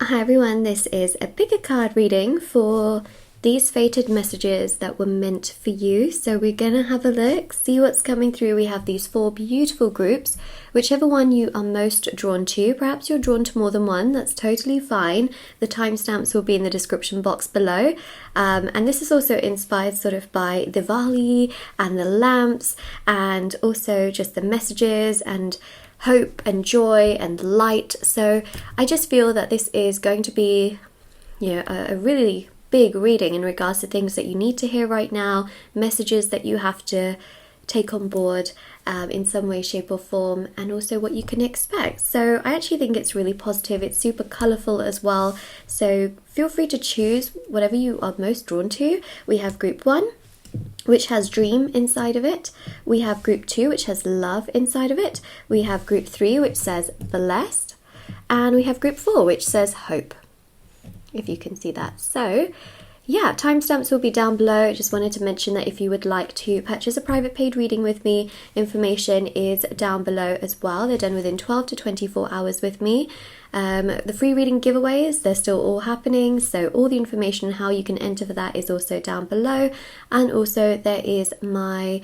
Hi everyone, this is a pick a card reading for these fated messages that were meant for you. So we're gonna have a look, see what's coming through. We have these 4 beautiful groups, whichever one you are most drawn to. Perhaps you're drawn to more than one, that's totally fine. The timestamps will be in the description box below. And this is also inspired sort of by Diwali and the lamps, and also just the messages and hope and joy and light. So I just feel that this is going to be, a really big reading in regards to things that you need to hear right now, messages that you have to take on board in some way, shape or form, and also what you can expect. So I actually think it's really positive. It's super colourful as well, so feel free to choose whatever you are most drawn to. We have group 1, which has dream inside of it. We have group 2, which has love inside of it. We have group 3, which says blessed. And we have group 4, which says hope, if you can see that. So yeah, timestamps will be down below. I just wanted to mention that if you would like to purchase a private paid reading with me, information is down below as well. They're done within 12 to 24 hours with me. The free reading giveaways, they're still all happening, so all the information on how you can enter for that is also down below. And also there is my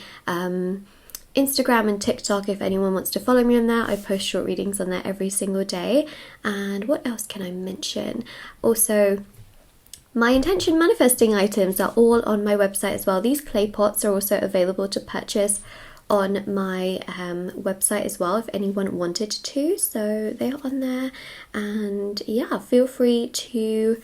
Instagram and TikTok if anyone wants to follow me on there. I post short readings on there every single day. And what else can I mention? Also, my intention manifesting items are all on my website as well. These clay pots are also available to purchase on my website as well if anyone wanted to, so they're on there. And yeah, feel free to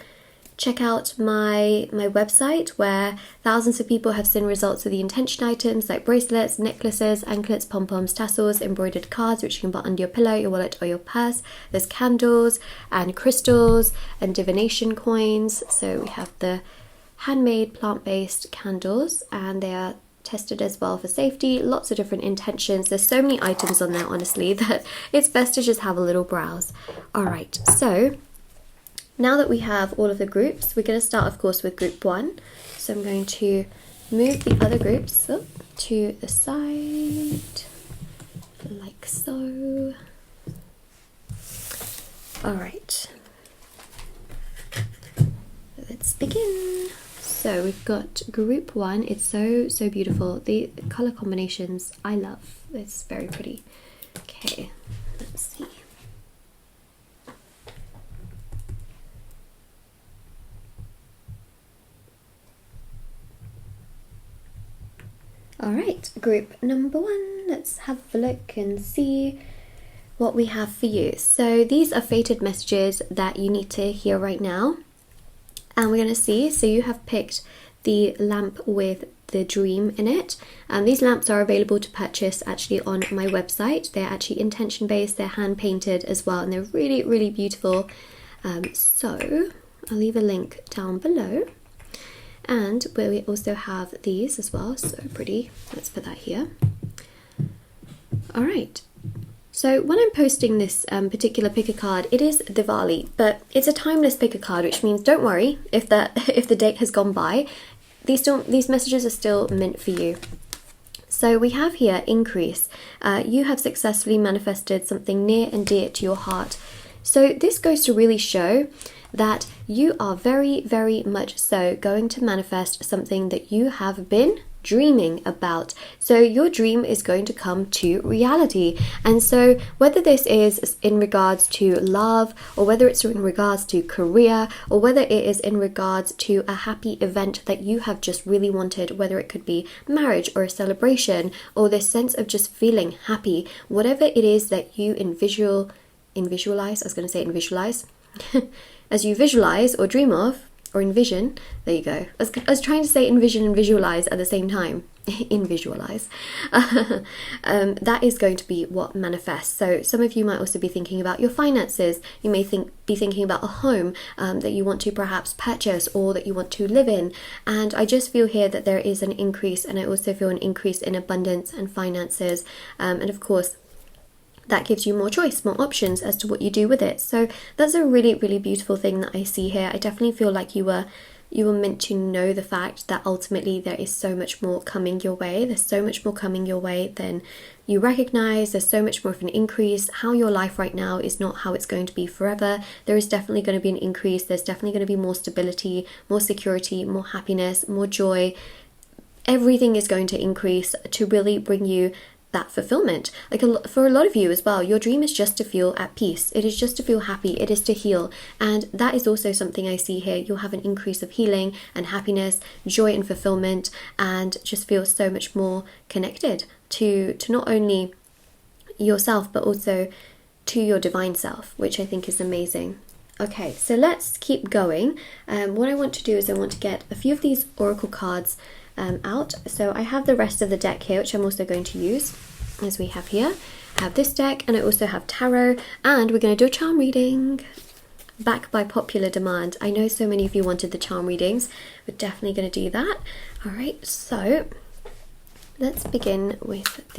check out my website, where thousands of people have seen results with the intention items like bracelets, necklaces, anklets, pom-poms, tassels, embroidered cards which you can put under your pillow, your wallet or your purse. There's candles and crystals and divination coins. So we have the handmade plant-based candles, and they are tested as well for safety. Lots of different intentions. There's so many items on there, honestly, that it's best to just have a little browse. Alright, so now that we have all of the groups, we're going to start, of course, with group 1. So I'm going to move the other groups up to the side, like so. Alright, let's begin. So we've got group 1. It's so beautiful. The colour combinations I love. It's very pretty. Okay, let's see. Alright, group number 1, let's have a look and see what we have for you. So these are fated messages that you need to hear right now. And we're going to see, so you have picked the lamp with the dream in it. And these lamps are available to purchase actually on my website. They're actually intention based, they're hand painted as well, and they're really, really beautiful. So I'll leave a link down below. And where we also have these as well, so pretty. Let's put that here. Alright, so when I'm posting this particular pick a card, it is Diwali, but it's a timeless pick a card, which means don't worry if the date has gone by. These messages are still meant for you. So we have here increase. You have successfully manifested something near and dear to your heart. So this goes to really show that you are very, very much so going to manifest something that you have been dreaming about. So your dream is going to come to reality. And so whether this is in regards to love, or whether it's in regards to career, or whether it is in regards to a happy event that you have just really wanted, whether it could be marriage or a celebration, or this sense of just feeling happy, whatever it is that you visualize, as you visualize or dream of or envision, there you go. I was trying to say envision and visualize at the same time. Visualize. That is going to be what manifests. So some of you might also be thinking about your finances. You may be thinking about a home that you want to perhaps purchase or that you want to live in. And I just feel here that there is an increase, and I also feel an increase in abundance and finances. And of course, that gives you more choice, more options as to what you do with it. So that's a really, really beautiful thing that I see here. I definitely feel like you were You are meant to know the fact that ultimately there is so much more coming your way. There's so much more coming your way than you recognize. There's so much more of an increase. How your life right now is not how it's going to be forever. There is definitely going to be an increase. There's definitely going to be more stability, more security, more happiness, more joy. Everything is going to increase to really bring you that fulfillment. Like for a lot of you as well, your dream is just to feel at peace. It is just to feel happy. It is to heal. And that is also something I see here. You'll have an increase of healing and happiness, joy and fulfillment, and just feel so much more connected to not only yourself, but also to your divine self, which I think is amazing. Okay, so let's keep going. What I want to do is I want to get a few of these oracle cards out. So I have the rest of the deck here, which I'm also going to use, as we have here. I have this deck, and I also have tarot, and we're going to do a charm reading, back by popular demand. I know so many of you wanted the charm readings. We're definitely going to do that. All right, so let's begin with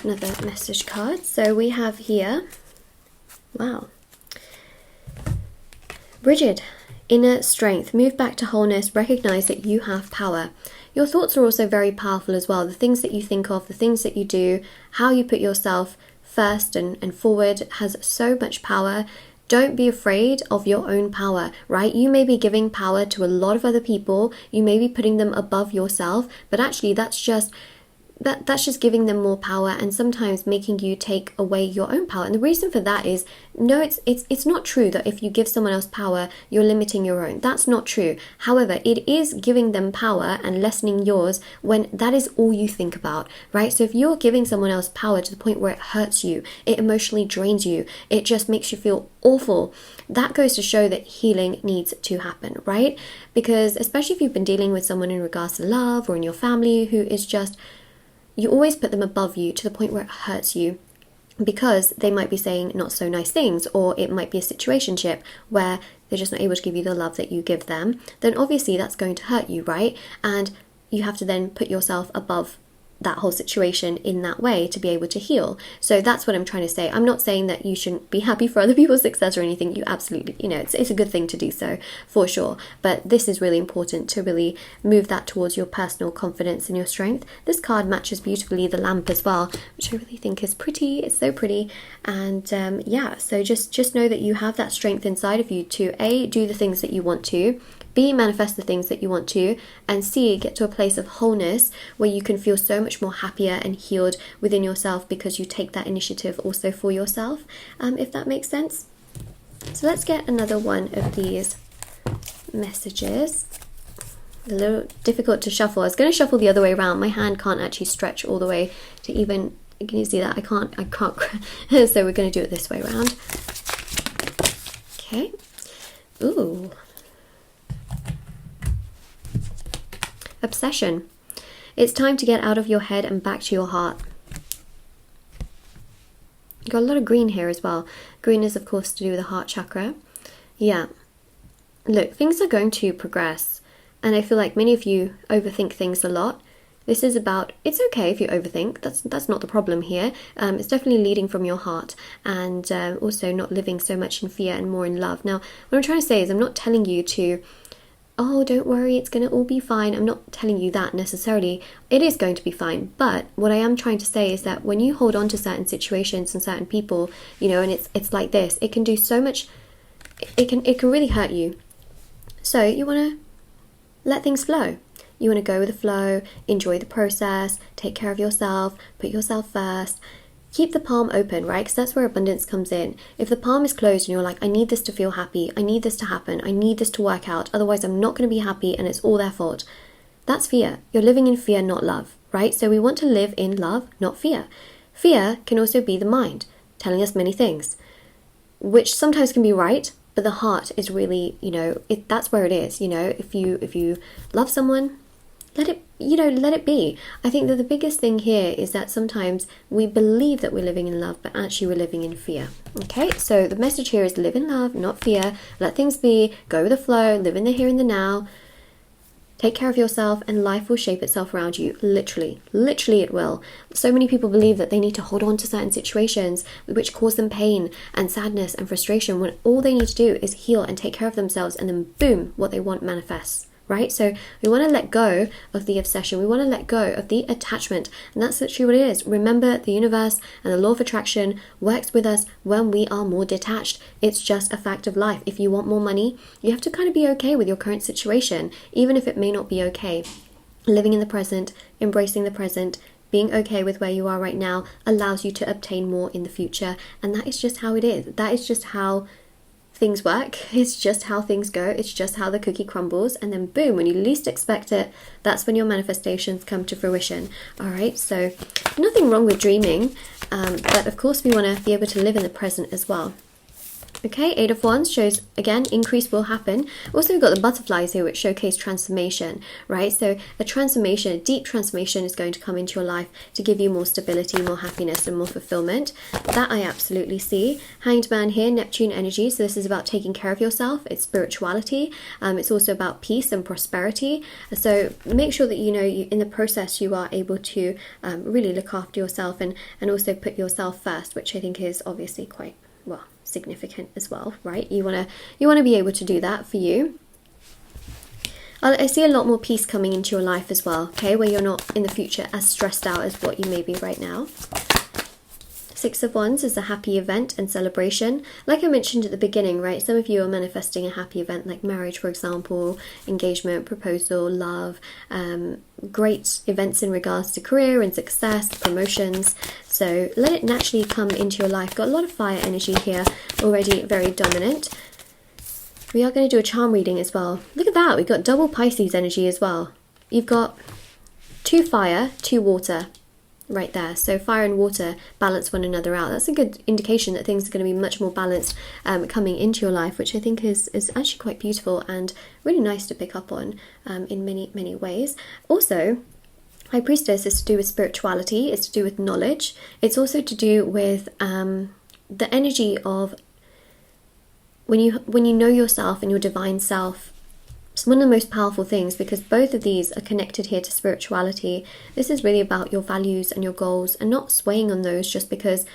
another message card. So we have here, wow, Bridget. Inner strength. Move back to wholeness. Recognize that you have power. Your thoughts are also very powerful as well. The things that you think of, the things that you do, how you put yourself first and forward has so much power. Don't be afraid of your own power, right? You may be giving power to a lot of other people. You may be putting them above yourself, but actually that's just giving them more power and sometimes making you take away your own power. And the reason for that is, no, it's not true that if you give someone else power, you're limiting your own. That's not true. However, it is giving them power and lessening yours when that is all you think about, right? So if you're giving someone else power to the point where it hurts you, it emotionally drains you, it just makes you feel awful, that goes to show that healing needs to happen, right? Because especially if you've been dealing with someone in regards to love or in your family who is just, you always put them above you to the point where it hurts you because they might be saying not so nice things, or it might be a situationship where they're just not able to give you the love that you give them. Then obviously that's going to hurt you, right? And you have to then put yourself above that whole situation in that way to be able to heal. So that's what I'm trying to say. I'm not saying that you shouldn't be happy for other people's success or anything. You absolutely, it's a good thing to do so, for sure. But this is really important to really move that towards your personal confidence and your strength. This card matches beautifully the lamp as well, which I really think is pretty. It's so pretty. And yeah, so just know that you have that strength inside of you to A, do the things that you want to, B, manifest the things that you want to, and C, get to a place of wholeness where you can feel so much more happier and healed within yourself because you take that initiative also for yourself, if that makes sense. So let's get another one of these messages. A little difficult to shuffle. I was going to shuffle the other way around. My hand can't actually stretch all the way to even, can you see that? I can't. So we're going to do it this way around. Okay. Ooh. Obsession. It's time to get out of your head and back to your heart. You've got a lot of green here as well. Green is of course to do with the heart chakra. Yeah. Look, things are going to progress. And I feel like many of you overthink things a lot. This is about, it's okay if you overthink. That's not the problem here. It's definitely leading from your heart and also not living so much in fear and more in love. Now, what I'm trying to say is I'm not telling you to, oh, don't worry, it's going to all be fine. I'm not telling you that necessarily. It is going to be fine. But what I am trying to say is that when you hold on to certain situations and certain people, and it's like this, it can do so much, it can really hurt you. So you want to let things flow. You want to go with the flow, enjoy the process, take care of yourself, put yourself first. Keep the palm open, right? Because that's where abundance comes in. If the palm is closed and you're like, I need this to feel happy, I need this to happen, I need this to work out, otherwise I'm not going to be happy and it's all their fault. That's fear. You're living in fear, not love, right? So we want to live in love, not fear. Fear can also be the mind telling us many things, which sometimes can be right, but the heart is really, that's where it is. If you love someone, let it be. I think that the biggest thing here is that sometimes we believe that we're living in love, but actually we're living in fear. Okay, so the message here is live in love, not fear. Let things be, go with the flow, live in the here and the now. Take care of yourself and life will shape itself around you. Literally it will. So many people believe that they need to hold on to certain situations which cause them pain and sadness and frustration, when all they need to do is heal and take care of themselves, and then boom, what they want manifests. Right? So we want to let go of the obsession. We want to let go of the attachment. And that's literally what it is. Remember, the universe and the law of attraction works with us when we are more detached. It's just a fact of life. If you want more money, you have to kind of be okay with your current situation, even if it may not be okay. Living in the present, embracing the present, being okay with where you are right now allows you to obtain more in the future. And that is just how it is. That is just how things work. It's just how things go. It's just how the cookie crumbles, and then boom, when you least expect it, that's when your manifestations come to fruition. All right, so nothing wrong with dreaming, but of course we want to be able to live in the present as well. Okay, Eight of Wands shows, again, increase will happen. Also, we've got the butterflies here, which showcase transformation, right? So a transformation, a deep transformation is going to come into your life to give you more stability, more happiness, and more fulfillment. That I absolutely see. Hanged Man here, Neptune energy. So this is about taking care of yourself. It's spirituality. It's also about peace and prosperity. So make sure that, you know, in the process, you are able to really look after yourself and also put yourself first, which I think is obviously quite, well, significant as well, right? You want to be able to do that for you. I see a lot more peace coming into your life as well, okay, where you're not in the future as stressed out as what you may be right now. Six of Wands is a happy event and celebration. Like I mentioned at the beginning, right, some of you are manifesting a happy event like marriage, for example, engagement, proposal, love, great events in regards to career and success, promotions. So let it naturally come into your life. Got a lot of fire energy here, already very dominant. We are going to do a charm reading as well. Look at that, we've got double Pisces energy as well. You've got 2 fire, 2 water. Right there. So fire and water balance one another out. That's a good indication that things are going to be much more balanced coming into your life, which I think is actually quite beautiful and really nice to pick up on in many ways. Also, High Priestess is to do with spirituality. It's to do with knowledge. It's also to do with the energy of when you know yourself and your divine self. It's one of the most powerful things, because both of these are connected here to spirituality. This is really about your values and your goals and not swaying on those just because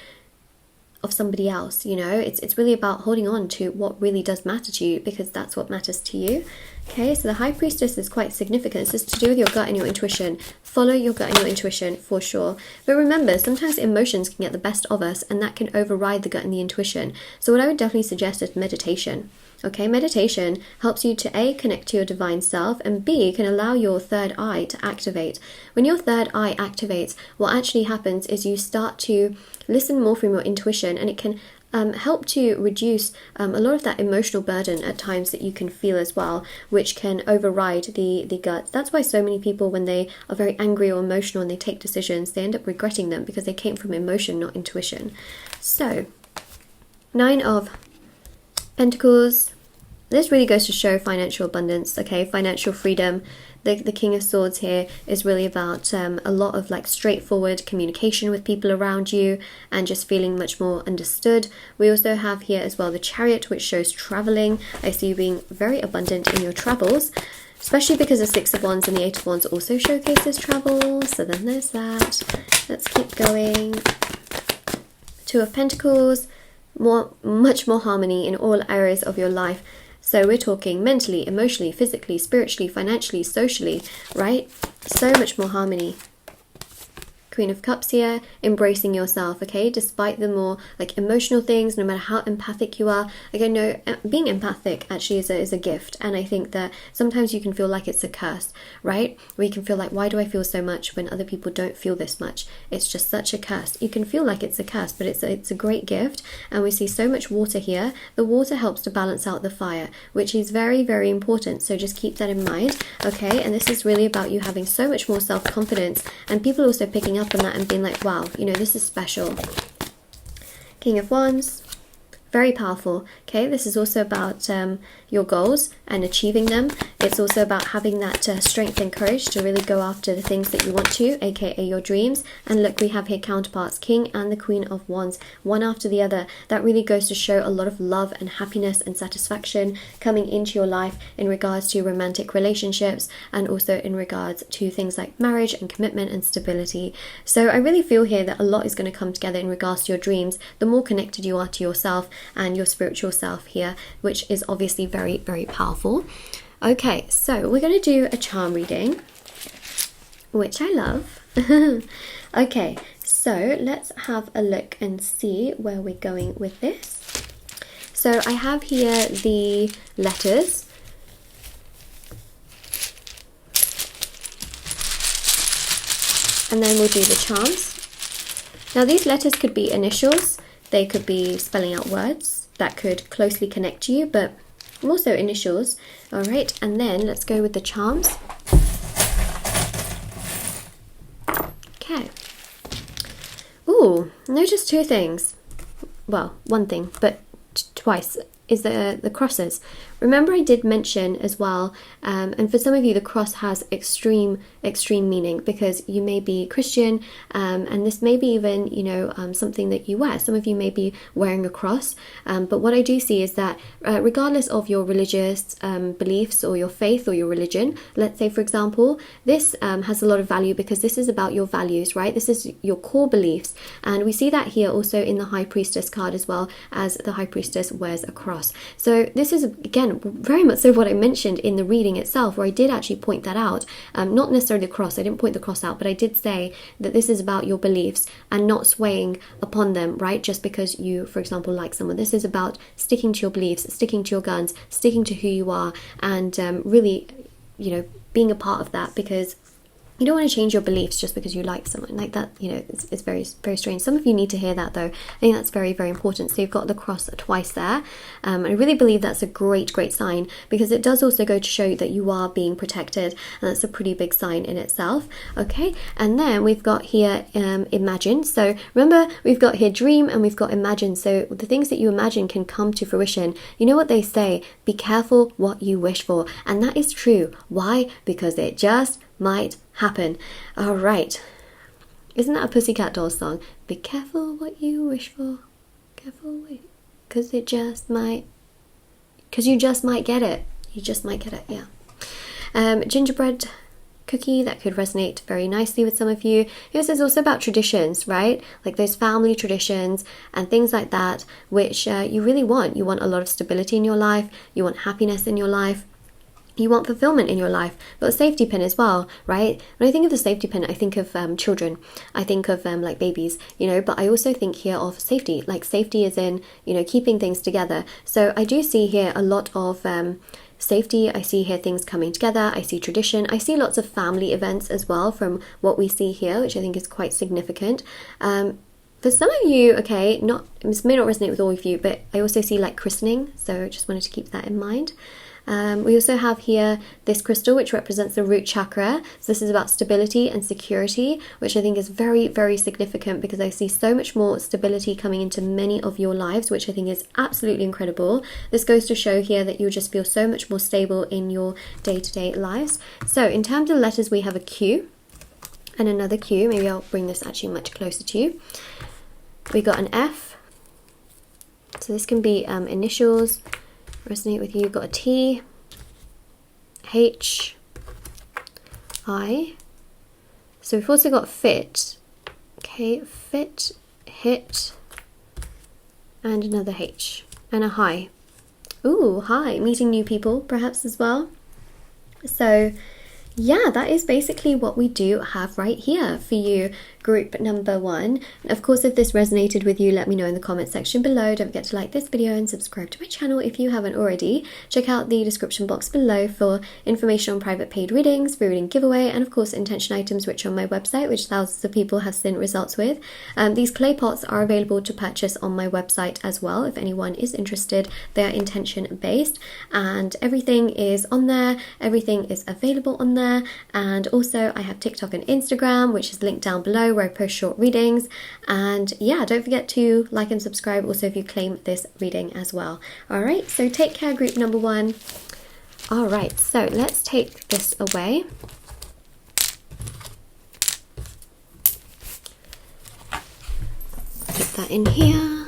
of somebody else, you know. It's really about holding on to what really does matter to you, because that's what matters to you. Okay, so the High Priestess is quite significant. This is to do with your gut and your intuition. Follow your gut and your intuition for sure. But remember, sometimes emotions can get the best of us, and that can override the gut and the intuition. So what I would definitely suggest is meditation. Okay, meditation helps you to A, connect to your divine self, and B, can allow your third eye to activate. When your third eye activates, what actually happens is you start to listen more from your intuition, and it can help to reduce a lot of that emotional burden at times that you can feel as well, which can override the gut. That's why so many people, when they are very angry or emotional and they take decisions, they end up regretting them because they came from emotion, not intuition. So, 9 of Pentacles. This really goes to show financial abundance, okay, financial freedom. The King of Swords here is really about a lot of like straightforward communication with people around you and just feeling much more understood. We also have here as well the Chariot, which shows traveling. I see you being very abundant in your travels, especially because the Six of Wands and the Eight of Wands also showcases travel. So then there's that. Let's keep going. 2 of Pentacles. Much more harmony in all areas of your life. So we're talking mentally, emotionally, physically, spiritually, financially, socially, right? So much more harmony. Queen of Cups here, embracing yourself, okay? Despite the more like emotional things, no matter how empathic you are. Like, I know being empathic actually is a gift, and I think that sometimes you can feel like it's a curse, right? Where you can feel like, why do I feel so much when other people don't feel this much? It's just such a curse. You can feel like it's a curse, but it's a great gift. And we see so much water here. The water helps to balance out the fire, which is very, very important. So just keep that in mind, okay? And this is really about you having so much more self-confidence, and people also picking up on that and being like, wow, you know, this is special. King of Wands, very powerful. Okay, this is also about your goals and achieving them. It's also about having that strength and courage to really go after the things that you want to, aka your dreams. And look, we have here counterparts, King and the Queen of Wands, one after the other. That really goes to show a lot of love and happiness and satisfaction coming into your life in regards to romantic relationships, and also in regards to things like marriage and commitment and stability. So I really feel here that a lot is going to come together in regards to your dreams, the more connected you are to yourself and your spiritual self here, which is obviously very, very powerful. Okay, so we're going to do a charm reading, which I love. Okay, so let's have a look and see where we're going with this. So I have here the letters. And then we'll do the charms. Now these letters could be initials, they could be spelling out words that could closely connect to you, but more so initials. All right, and then let's go with the charms. Okay. Ooh, notice two things. Well, one thing, but twice, is the crosses. Remember I did mention as well, and for some of you the cross has extreme meaning, because you may be Christian, and this may be even, you know, something that you wear. Some of you may be wearing a cross, but what I do see is that regardless of your religious beliefs or your faith or your religion, let's say for example, this has a lot of value because this is about your values, right? This is your core beliefs, and we see that here also in the High Priestess card, as well as the High Priestess wears a cross. So this is, again, very much so what I mentioned in the reading itself, where I did actually point that out. Not necessarily the cross, I didn't point the cross out, but I did say that this is about your beliefs and not swaying upon them, right? Just because you, for example, like someone. This is about sticking to your beliefs, sticking to your guns, sticking to who you are, and really, you know, being a part of that, because you don't want to change your beliefs just because you like someone like that. You know, it's very, very strange. Some of you need to hear that though. I think that's very, very important. So you've got the cross twice there. I really believe that's a great, great sign, because it does also go to show that you are being protected, and that's a pretty big sign in itself. Okay, and then we've got here imagine. So remember, we've got here dream and we've got imagine. So the things that you imagine can come to fruition. You know what they say, be careful what you wish for, and that is true. Why? Because it just might happen. All right, isn't that a Pussycat Dolls song? Be careful what you wish for, careful wait, because it just might, because you just might get it. You just might get it. Yeah. Gingerbread cookie, that could resonate very nicely with some of you. This is also about traditions, right? Like those family traditions and things like that, which you really want. You want a lot of stability in your life, you want happiness in your life, you want fulfillment in your life, but a safety pin as well, right? When I think of the safety pin, I think of children. I think of like babies, you know, but I also think here of safety, like safety is in, you know, keeping things together. So I do see here a lot of safety. I see here things coming together. I see tradition. I see lots of family events as well from what we see here, which I think is quite significant. For some of you, okay, this may not resonate with all of you, but I also see like christening. So just wanted to keep that in mind. We also have here this crystal, which represents the root chakra. So this is about stability and security, which I think is very, very significant, because I see so much more stability coming into many of your lives, which I think is absolutely incredible. This goes to show here that you'll just feel so much more stable in your day-to-day lives. So in terms of letters, we have a Q and another Q. Maybe I'll bring this actually much closer to you. We got an F. So this can be initials. Resonate with you. You've got a T, H, I. So we've also got fit. Okay, fit, hit, and another H, and a high. Ooh, hi, meeting new people perhaps as well. So yeah, that is basically what we do have right here for you, group number 1. Of course, if this resonated with you, let me know in the comment section below. Don't forget to like this video and subscribe to my channel if you haven't already. Check out the description box below for information on private paid readings, free reading giveaway, and of course intention items, which are on my website, which thousands of people have seen results with. These clay pots are available to purchase on my website as well if anyone is interested. They are intention based, and everything is on there, everything is available on there. And also I have TikTok and Instagram, which is linked down below, where I post short readings. And yeah, don't forget to like and subscribe also if you claim this reading as well. All right, so take care, group number 1. All right, so let's take this away. Put that in here.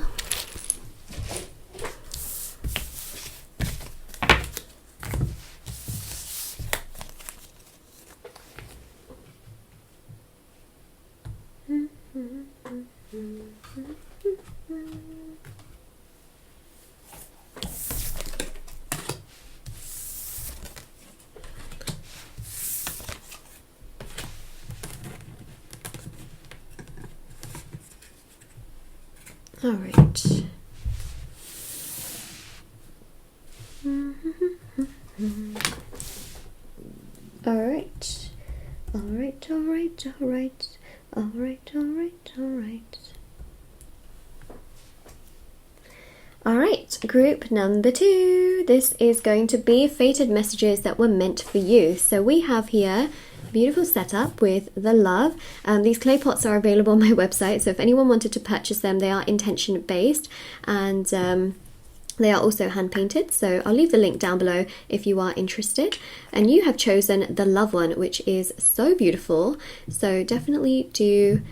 All right. All right. All right, all right, all right. All right, all right, all right. All right, group number 2. This is going to be fated messages that were meant for you. So we have here beautiful setup with the love. These clay pots are available on my website, so if anyone wanted to purchase them, they are intention based, and they are also hand painted, so I'll leave the link down below if you are interested. And you have chosen the love one, which is so beautiful, so definitely do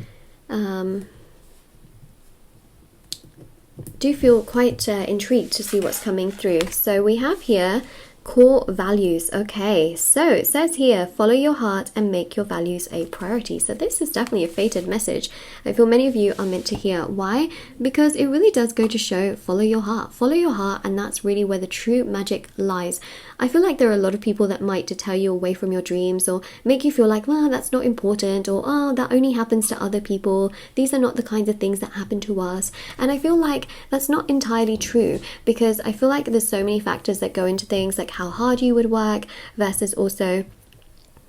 feel quite intrigued to see what's coming through. So we have here core values. Okay, so it says here, follow your heart and make your values a priority. So this is definitely a fated message. I feel many of you are meant to hear. Why? Because it really does go to show, follow your heart, and that's really where the true magic lies. I feel like there are a lot of people that might deter you away from your dreams, or make you feel like, well, that's not important, or oh, that only happens to other people, these are not the kinds of things that happen to us. And I feel like that's not entirely true, because I feel like there's so many factors that go into things, like how hard you would work versus also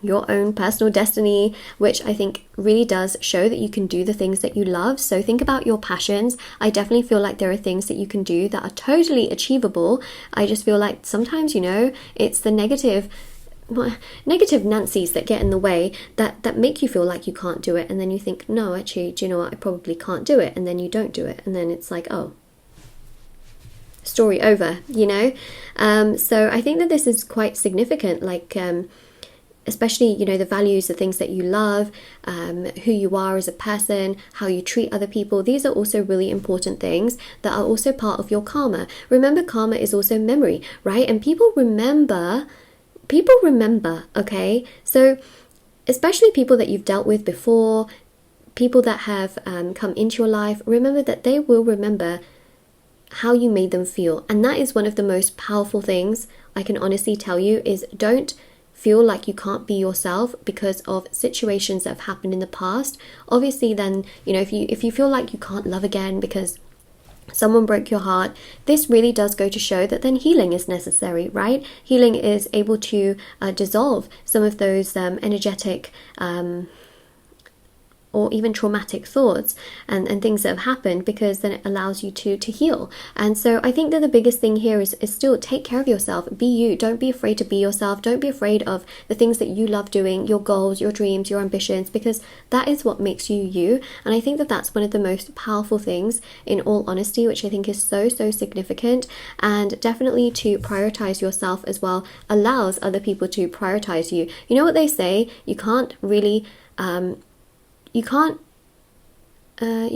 your own personal destiny, which I think really does show that you can do the things that you love. So think about your passions. I definitely feel like there are things that you can do that are totally achievable. I just feel like sometimes, you know, it's the negative Nancy's that get in the way that make you feel like you can't do it, and then you think, no, actually, do you know what, I probably can't do it, and then you don't do it, and then it's like, oh, story over, you know. So I think that this is quite significant, like especially, you know, the values, the things that you love, who you are as a person, how you treat other people. These are also really important things that are also part of your karma. Remember, karma is also memory, right? And people remember, okay? So especially people that you've dealt with before, people that have come into your life, remember that they will remember how you made them feel. And that is one of the most powerful things I can honestly tell you, is don't feel like you can't be yourself because of situations that have happened in the past. Obviously, then, you know, if you feel like you can't love again because someone broke your heart, this really does go to show that then healing is necessary, right? Healing is able to dissolve some of those energetic or even traumatic thoughts and things that have happened, because then it allows you to heal. And so I think that the biggest thing here is still take care of yourself. Be you. Don't be afraid to be yourself. Don't be afraid of the things that you love doing, your goals, your dreams, your ambitions, because that is what makes you you. And I think that that's one of the most powerful things, in all honesty, which I think is so significant. And definitely to prioritize yourself as well allows other people to prioritize you. You know what they say, you can't really you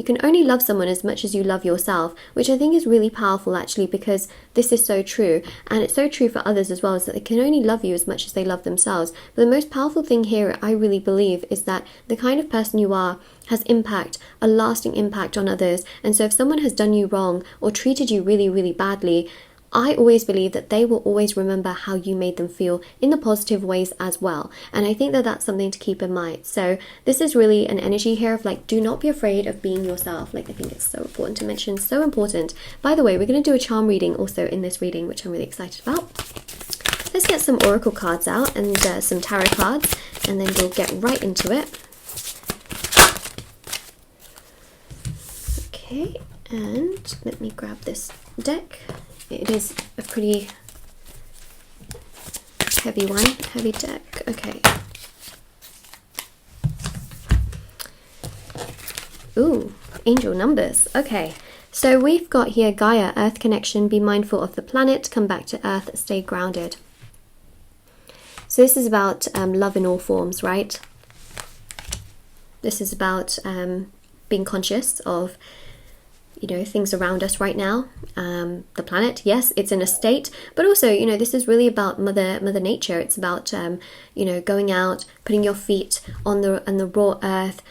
can only love someone as much as you love yourself, which I think is really powerful, actually, because this is so true. And it's so true for others as well, is that they can only love you as much as they love themselves. But the most powerful thing here, I really believe, is that the kind of person you are has impact, a lasting impact on others. And so if someone has done you wrong or treated you really badly, I always believe that they will always remember how you made them feel in the positive ways as well. And I think that that's something to keep in mind. So this is really an energy here of like, do not be afraid of being yourself. Like, I think it's so important to mention, so important. By the way, we're going to do a charm reading also in this reading, which I'm really excited about. Let's get some oracle cards out and some tarot cards, and then we'll get right into it. Okay, and let me grab this deck. It is a pretty heavy one, heavy deck. Okay. Ooh, angel numbers. Okay. So we've got here Gaia, Earth connection, be mindful of the planet, come back to Earth, stay grounded. So this is about love in all forms, right? This is about being conscious of, you know, things around us right now. The planet, yes, it's in a state, but also, you know, this is really about Mother Nature. It's about, you know, going out, putting your feet on the raw earth.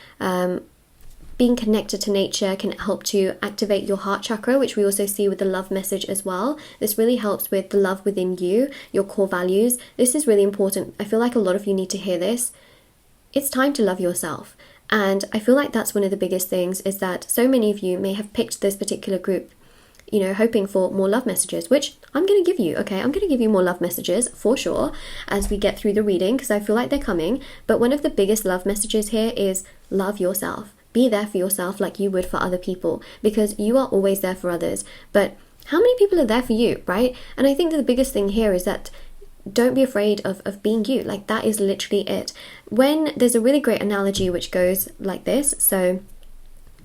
Being connected to nature can help to activate your heart chakra, which we also see with the love message as well. This really helps with the love within you, your core values. This is really important. I feel like a lot of you need to hear this. It's time to love yourself. And I feel like that's one of the biggest things, is that so many of you may have picked this particular group, you know, hoping for more love messages, which I'm going to give you, okay? I'm going to give you more love messages for sure as we get through the reading, because I feel like they're coming. But one of the biggest love messages here is love yourself. Be there for yourself like you would for other people, because you are always there for others. But how many people are there for you, right? And I think that the biggest thing here is that don't be afraid of being you. Like, that is literally it. When there's a really great analogy which goes like this. So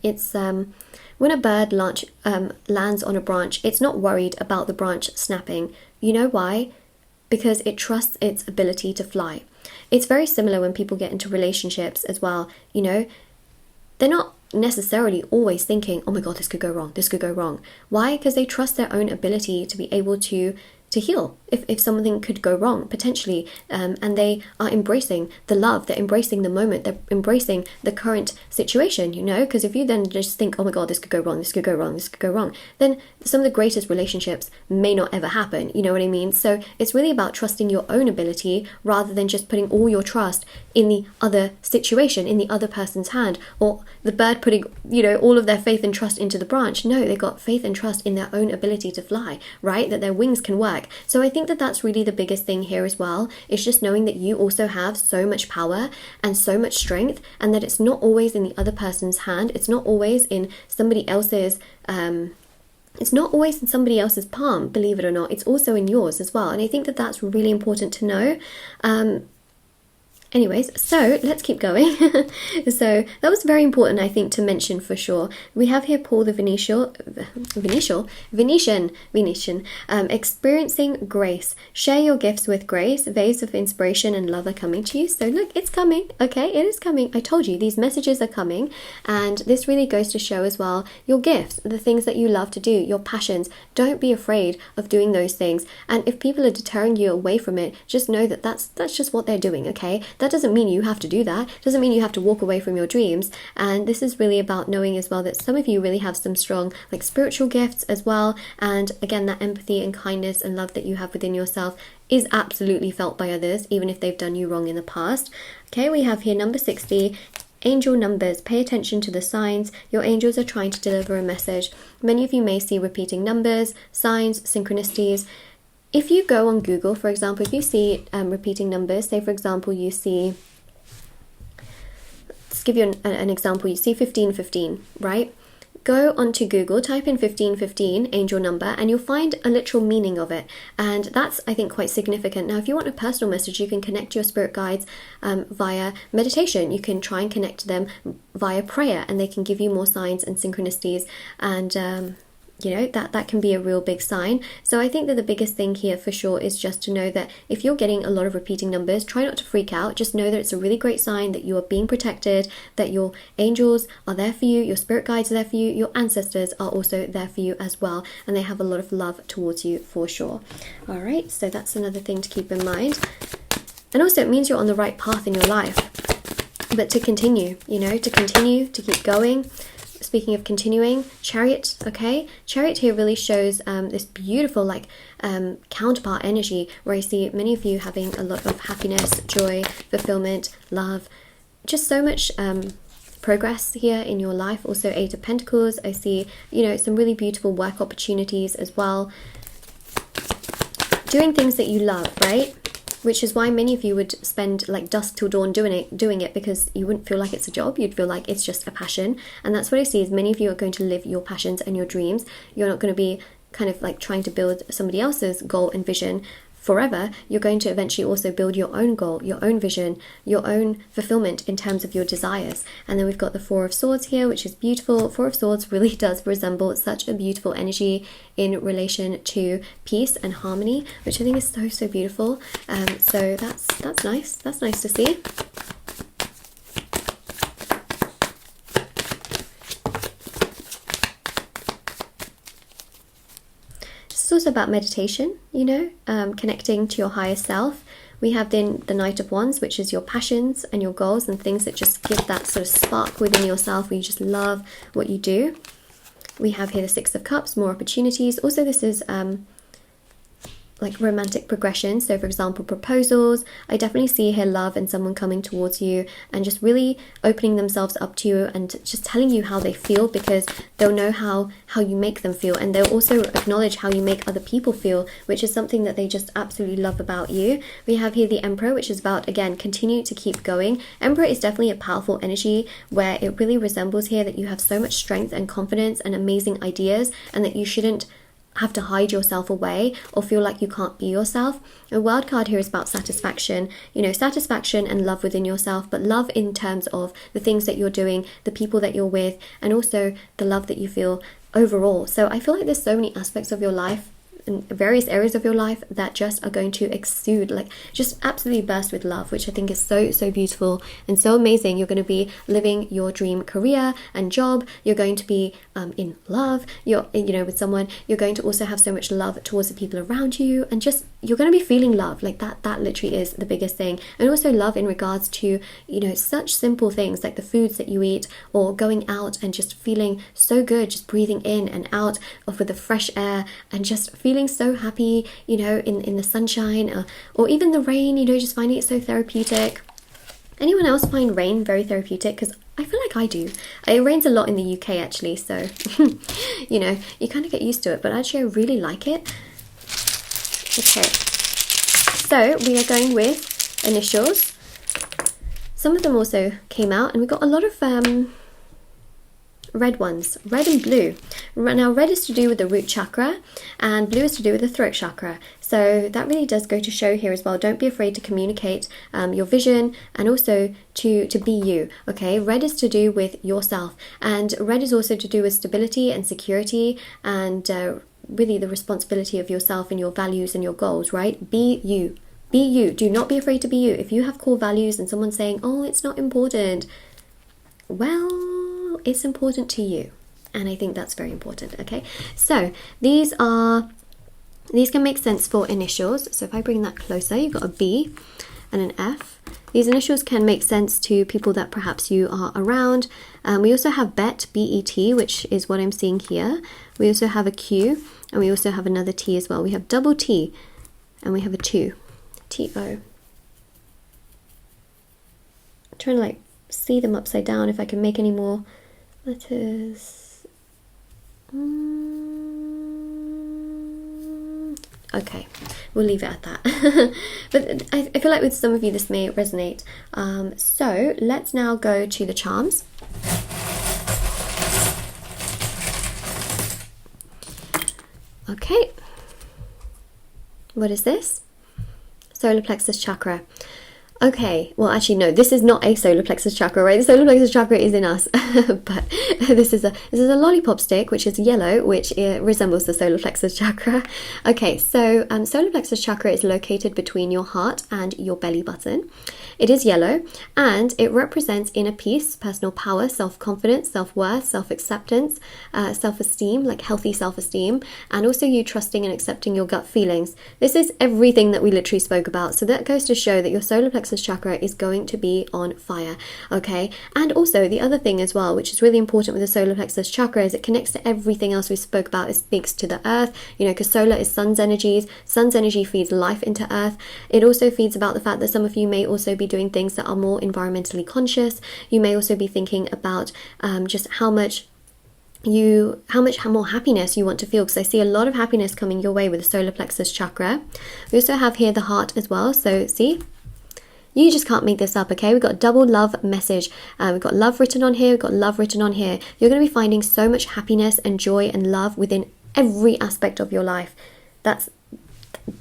it's when a bird lands on a branch, it's not worried about the branch snapping. You know why? Because it trusts its ability to fly. It's very similar when people get into relationships as well. You know, they're not necessarily always thinking, oh my god, this could go wrong, this could go wrong. Why? Because they trust their own ability to be able to heal if something could go wrong potentially, and they are embracing the love, they're embracing the moment, they're embracing the current situation, you know. Because if you then just think, oh my god, this could go wrong, this could go wrong, this could go wrong, then some of the greatest relationships may not ever happen, you know what I mean? So it's really about trusting your own ability rather than just putting all your trust in the other situation, in the other person's hand, or the bird putting, you know, all of their faith and trust into the branch. No, they got faith and trust in their own ability to fly, right? That their wings can work. So I think that that's really the biggest thing here as well. It's just knowing that you also have so much power and so much strength, and that it's not always in the other person's hand. It's not always in somebody else's it's not always in somebody else's palm, believe it or not. It's also in yours as well. And I think that that's really important to know. Anyways, so let's keep going. So that was very important, I think, to mention for sure. We have here Paul the Venetian, experiencing grace. Share your gifts with grace. Waves of inspiration and love are coming to you. So look, it's coming, okay? It is coming. I told you, these messages are coming. And this really goes to show as well your gifts, the things that you love to do, your passions. Don't be afraid of doing those things. And if people are deterring you away from it, just know that that's just what they're doing, okay? That doesn't mean you have to do that. It doesn't mean you have to walk away from your dreams. And this is really about knowing as well that some of you really have some strong like spiritual gifts as well. And again, that empathy and kindness and love that you have within yourself is absolutely felt by others, even if they've done you wrong in the past. Okay, we have here number 60. Angel numbers. Pay attention to the signs. Your angels are trying to deliver a message. Many of you may see repeating numbers, signs, synchronicities. If you go on Google, for example, if you see repeating numbers, say for example you see, let's give you an example, you see 1515, right? Go onto Google, type in 1515, angel number, and you'll find a literal meaning of it. And that's, I think, quite significant. Now, if you want a personal message, you can connect to your spirit guides via meditation. You can try and connect to them via prayer, and they can give you more signs and synchronicities. And you know, that can be a real big sign. So I think that the biggest thing here for sure is just to know that if you're getting a lot of repeating numbers, try not to freak out. Just know that it's a really great sign that you are being protected, that your angels are there for you, your spirit guides are there for you, your ancestors are also there for you as well, and they have a lot of love towards you for sure. All right, so that's another thing to keep in mind. And also it means you're on the right path in your life. But to continue, you know, to keep going. Speaking of continuing, Chariot, okay? Chariot here really shows this beautiful like counterpart energy where I see many of you having a lot of happiness, joy, fulfillment, love, just so much progress here in your life. Also 8 of Pentacles. I see, you know, some really beautiful work opportunities as well. Doing things that you love, right? Which is why many of you would spend like dusk till dawn doing it, because you wouldn't feel like it's a job. You'd feel like it's just a passion. And that's what I see is many of you are going to live your passions and your dreams. You're not going to be kind of like trying to build somebody else's goal and vision forever, you're going to eventually also build your own goal, your own vision, your own fulfillment in terms of your desires. And then we've got the Four of Swords here, which is beautiful. Four of Swords really does resemble such a beautiful energy in relation to peace and harmony, which I think is so, so beautiful. So that's nice. That's nice to see. It's also about meditation, you know, connecting to your higher self. We have then the Knight of Wands, which is your passions and your goals and things that just give that sort of spark within yourself where you just love what you do. We have here the Six of Cups, more opportunities. Also, this is like romantic progression. So for example, proposals. I definitely see here love and someone coming towards you and just really opening themselves up to you and just telling you how they feel, because they'll know how you make them feel, and they'll also acknowledge how you make other people feel, which is something that they just absolutely love about you. We have here the Emperor, which is about, again, continue to keep going. Emperor is definitely a powerful energy where it really resembles here that you have so much strength and confidence and amazing ideas, and that you shouldn't have to hide yourself away or feel like you can't be yourself. A wild card here is about satisfaction, you know, satisfaction and love within yourself, but love in terms of the things that you're doing, the people that you're with, and also the love that you feel overall. So I feel like there's so many aspects of your life in various areas of your life that just are going to exude, like just absolutely burst with love, which I think is so, so beautiful and so amazing. You're going to be living your dream career and job. You're going to be in love, you know, with someone. You're going to also have so much love towards the people around you, and just you're going to be feeling love. Like that literally is the biggest thing. And also love in regards to, you know, such simple things like the foods that you eat, or going out and just feeling so good, just breathing in and out of with the fresh air and just feeling so happy, you know, in the sunshine, or even the rain, you know, just finding it so therapeutic. Anyone else find rain very therapeutic? Because I feel like I do. It rains a lot in the UK actually, so you know, you kind of get used to it, but actually I really like it. Okay, so we are going with initials. Some of them also came out, and we got a lot of red ones, red and blue. Now red is to do with the root chakra and blue is to do with the throat chakra, so that really does go to show here as well. Don't be afraid to communicate your vision, and also to be you. Okay, red is to do with yourself, and red is also to do with stability and security, and really the responsibility of yourself and your values and your goals, right? Be you. Be you. Do not be afraid to be you. If you have core values and someone's saying, oh, it's not important, well, it's important to you, and I think that's very important. Okay, so these can make sense for initials. So if I bring that closer, you've got a B and an F. These initials can make sense to people that perhaps you are around. We also have Bet, B-E-T, which is what I'm seeing here. We also have a Q, and we also have another T as well. We have double T, and we have a 2, T-O. I'm trying to like see them upside down if I can make any more letters. Okay, we'll leave it at that. But I feel like with some of you this may resonate. So let's now go to the charms. Okay, what is this? Solar plexus chakra. Okay, well actually no, this is not a solar plexus chakra, right? The solar plexus chakra is in us, but this is a lollipop stick, which is yellow, which resembles the solar plexus chakra. Okay, so solar plexus chakra is located between your heart and your belly button. It is yellow, and it represents inner peace, personal power, self-confidence, self-worth, self-acceptance, self-esteem, like healthy self-esteem, and also you trusting and accepting your gut feelings. This is everything that we literally spoke about. So that goes to show that your solar plexus chakra is going to be on fire. Okay, and also the other thing as well, which is really important with the solar plexus chakra, is it connects to everything else we spoke about. It speaks to the earth, you know, because solar is sun's energies. Sun's energy feeds life into earth. It also feeds about the fact that some of you may also be doing things that are more environmentally conscious. You may also be thinking about just how much more happiness you want to feel, because I see a lot of happiness coming your way with the solar plexus chakra. We also have here the heart as well, so see, you just can't make this up. Okay, we've got a double love message. We've got love written on here, we've got love written on here. You're going to be finding so much happiness and joy and love within every aspect of your life. That's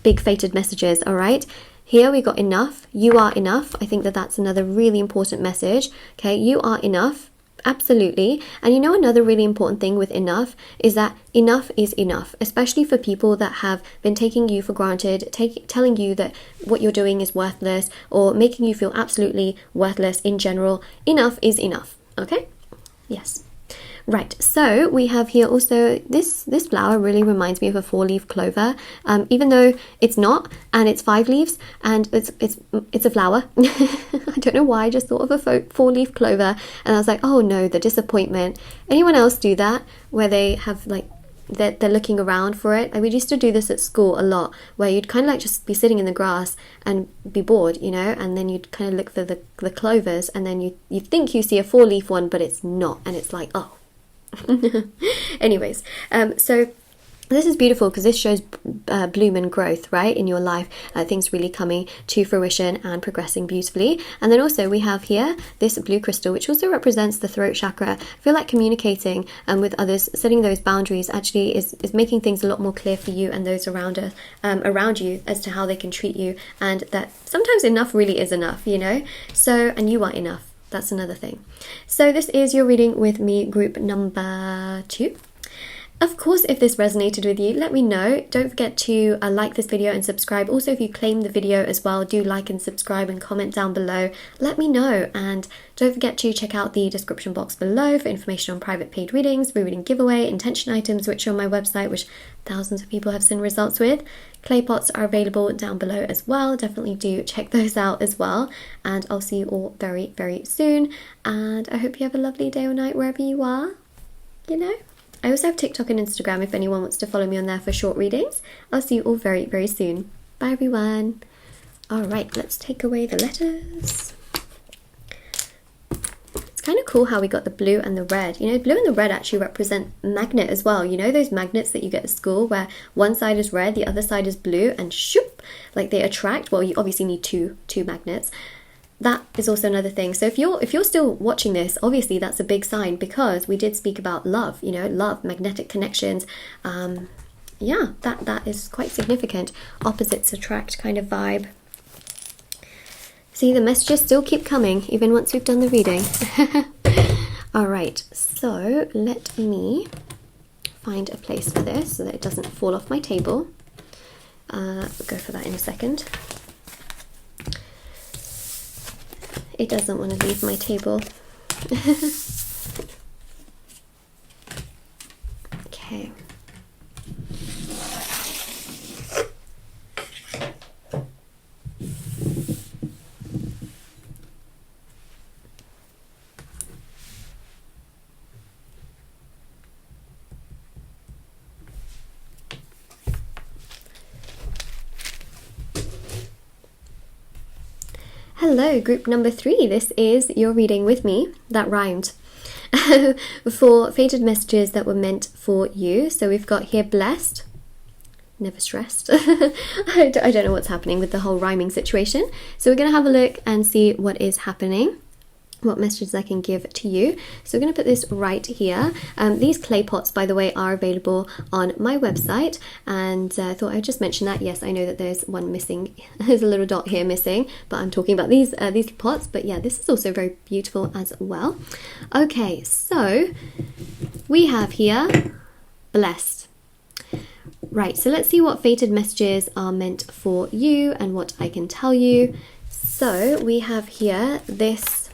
big fated messages, all right? Here we got enough. You are enough. I think that that's another really important message. Okay, you are enough. Absolutely. And you know, another really important thing with enough is that enough is enough, especially for people that have been taking you for granted, telling you that what you're doing is worthless, or making you feel absolutely worthless in general. Enough is enough. Okay? Yes. Right, so we have here also, this flower really reminds me of a 4-leaf clover, even though it's not, and it's 5 leaves, and it's a flower. I don't know why, I just thought of a 4-leaf clover, and I was like, oh no, the disappointment. Anyone else do that, where they have like, they're looking around for it? We used to do this at school a lot, where you'd kind of like just be sitting in the grass and be bored, you know, and then you'd kind of look for the clovers, and then you think you see a 4-leaf one, but it's not, and it's like, oh. Anyways, so this is beautiful because this shows bloom and growth, right, in your life, things really coming to fruition and progressing beautifully. And then also we have here this blue crystal, which also represents the throat chakra. I feel like communicating with others, setting those boundaries actually is making things a lot more clear for you and those around you as to how they can treat you, and that sometimes enough really is enough, you know. So, and you are enough. That's another thing. So this is your reading with me, group number 2. Of course, if this resonated with you, let me know. Don't forget to like this video and subscribe. Also, if you claim the video as well, do like and subscribe and comment down below. Let me know. And don't forget to check out the description box below for information on private paid readings, reading giveaway, intention items, which are on my website, which thousands of people have seen results with. Clay pots are available down below as well. Definitely do check those out as well. And I'll see you all very, very soon. And I hope you have a lovely day or night wherever you are, you know. I also have TikTok and Instagram if anyone wants to follow me on there for short readings. I'll see you all very, very soon. Bye, everyone. All right, let's take away the letters. It's kind of cool how we got the blue and the red. You know, blue and the red actually represent magnet as well. You know those magnets that you get at school where one side is red, the other side is blue, and shoop, like they attract. Well, you obviously need two magnets. That is also another thing. So if you're still watching this, obviously that's a big sign, because we did speak about love, you know, love, magnetic connections. Yeah, that is quite significant. Opposites attract kind of vibe. See, the messages still keep coming even once we've done the reading. All right, so let me find a place for this so that it doesn't fall off my table. We'll go for that in a second. It doesn't want to leave my table. Okay. Hello, group number 3. This is your reading with me. That rhymed. For fated messages that were meant for you. So we've got here blessed, never stressed. I don't know what's happening with the whole rhyming situation. So we're going to have a look and see what is happening, what messages I can give to you. So we're going to put this right here. These clay pots, by the way, are available on my website, and I thought I'd just mention that. Yes, I know that there's one missing. There's a little dot here missing, but I'm talking about these pots. But yeah, this is also very beautiful as well. Okay, so we have here blessed. Right, so let's see what fated messages are meant for you and what I can tell you. So we have here this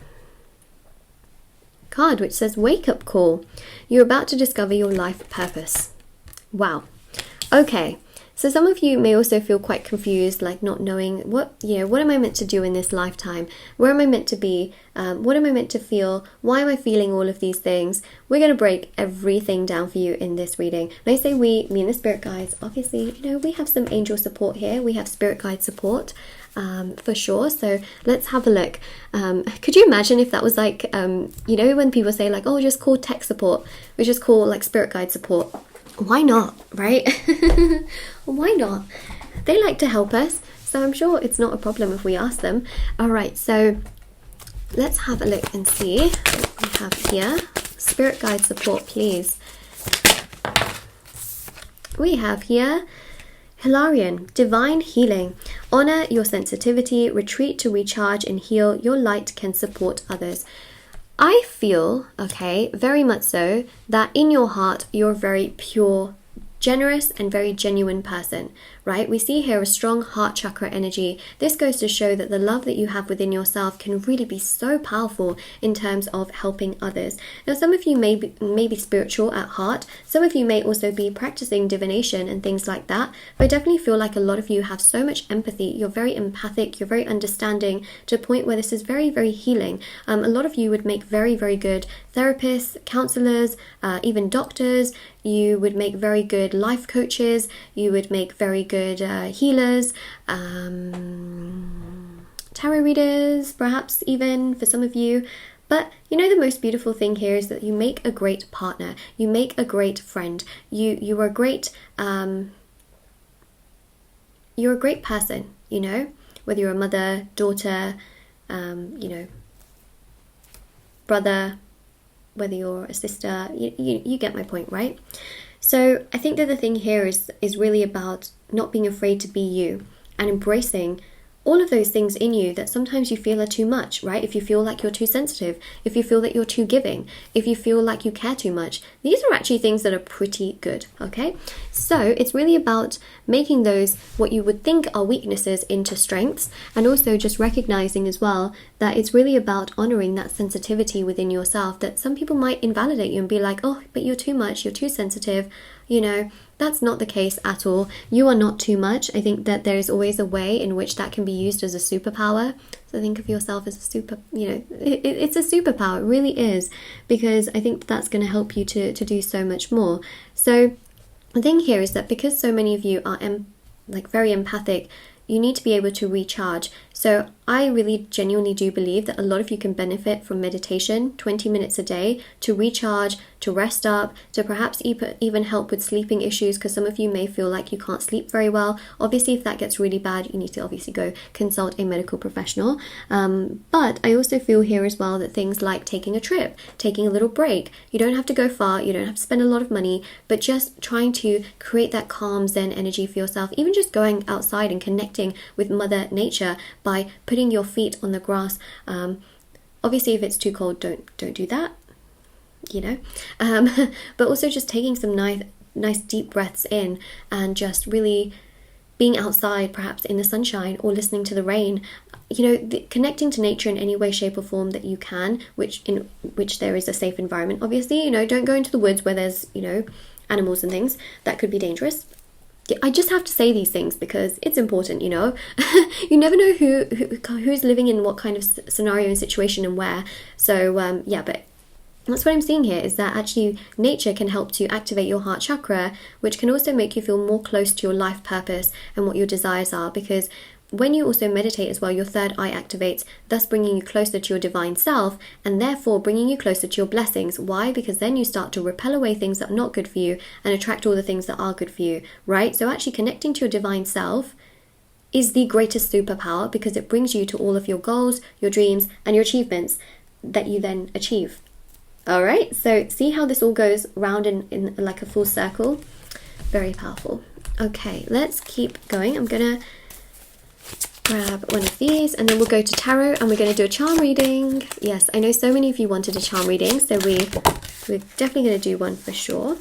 card which says wake up call. You're about to discover your life purpose. Wow. Okay, so some of you may also feel quite confused, like not knowing what am I meant to do in this lifetime? Where am I meant to be? What am I meant to feel? Why am I feeling all of these things? We're going to break everything down for you in this reading. When I say we, mean the spirit guides. Obviously, you know, we have some angel support here. We have spirit guide support. For sure. So let's have a look. Could you imagine if that was like, you know, when people say like, oh, just call tech support, we just call like spirit guide support. Why not, right? Why not? They like to help us, so I'm sure it's not a problem if we ask them. All right, so let's have a look and see what we have here. Spirit guide support, please. We have here Hilarion, divine healing. Honor your sensitivity, retreat to recharge and heal. Your light can support others. I feel, okay, very much so, that in your heart, you're a very pure, generous and very genuine person, right? We see here a strong heart chakra energy. This goes to show that the love that you have within yourself can really be so powerful in terms of helping others. Now, some of you may be spiritual at heart. Some of you may also be practicing divination and things like that. But I definitely feel like a lot of you have so much empathy. You're very empathic. You're very understanding to a point where this is very, very healing. A lot of you would make very, very good therapists, counselors, even doctors. You would make very good life coaches. You would make very good healers, tarot readers, perhaps even for some of you. But you know, the most beautiful thing here is that you make a great partner. You make a great friend. You are a great you're a great person. You know, whether you're a mother, daughter, you know, brother, whether you're a sister, you get my point, right? So I think that the thing here is really about not being afraid to be you and embracing all of those things in you that sometimes you feel are too much, right? If you feel like you're too sensitive, if you feel that you're too giving, if you feel like you care too much, these are actually things that are pretty good, okay? So it's really about making those, what you would think are weaknesses, into strengths, and also just recognizing as well that it's really about honoring that sensitivity within yourself, that some people might invalidate you and be like, oh, but you're too much, you're too sensitive, you know. That's not the case at all. You are not too much. I think that there is always a way in which that can be used as a superpower. So think of yourself as a it's a superpower. It really is, because I think that's going to help you to do so much more. So the thing here is that because so many of you are very empathic, you need to be able to recharge. So I really genuinely do believe that a lot of you can benefit from meditation, 20 minutes a day, to recharge, to rest up, to perhaps even help with sleeping issues, because some of you may feel like you can't sleep very well. Obviously, if that gets really bad, you need to obviously go consult a medical professional. But I also feel here as well that things like taking a trip, taking a little break, you don't have to go far, you don't have to spend a lot of money, but just trying to create that calm Zen energy for yourself, even just going outside and connecting with Mother Nature by putting your feet on the grass. Obviously, if it's too cold, don't do that, you know. But also just taking some nice deep breaths in and just really being outside, perhaps in the sunshine, or listening to the rain. You know, connecting to nature in any way, shape or form that you can, in which there is a safe environment. Obviously, you know, don't go into the woods where there's, you know, animals and things that could be dangerous. I just have to say these things because it's important, you know. You never know who's living in what kind of scenario and situation and where. So yeah, but that's what I'm seeing here, is that actually nature can help to activate your heart chakra, which can also make you feel more close to your life purpose and what your desires are. Because when you also meditate as well, your third eye activates, thus bringing you closer to your divine self, and therefore bringing you closer to your blessings. Why? Because then you start to repel away things that are not good for you and attract all the things that are good for you, right? So actually connecting to your divine self is the greatest superpower, because it brings you to all of your goals, your dreams, and your achievements that you then achieve. All right, so see how this all goes round in like a full circle? Very powerful. Okay, let's keep going. I'm gonna grab one of these and then we'll go to tarot, and we're going to do a charm reading. Yes, I know so many of you wanted a charm reading, so we're definitely going to do one for sure.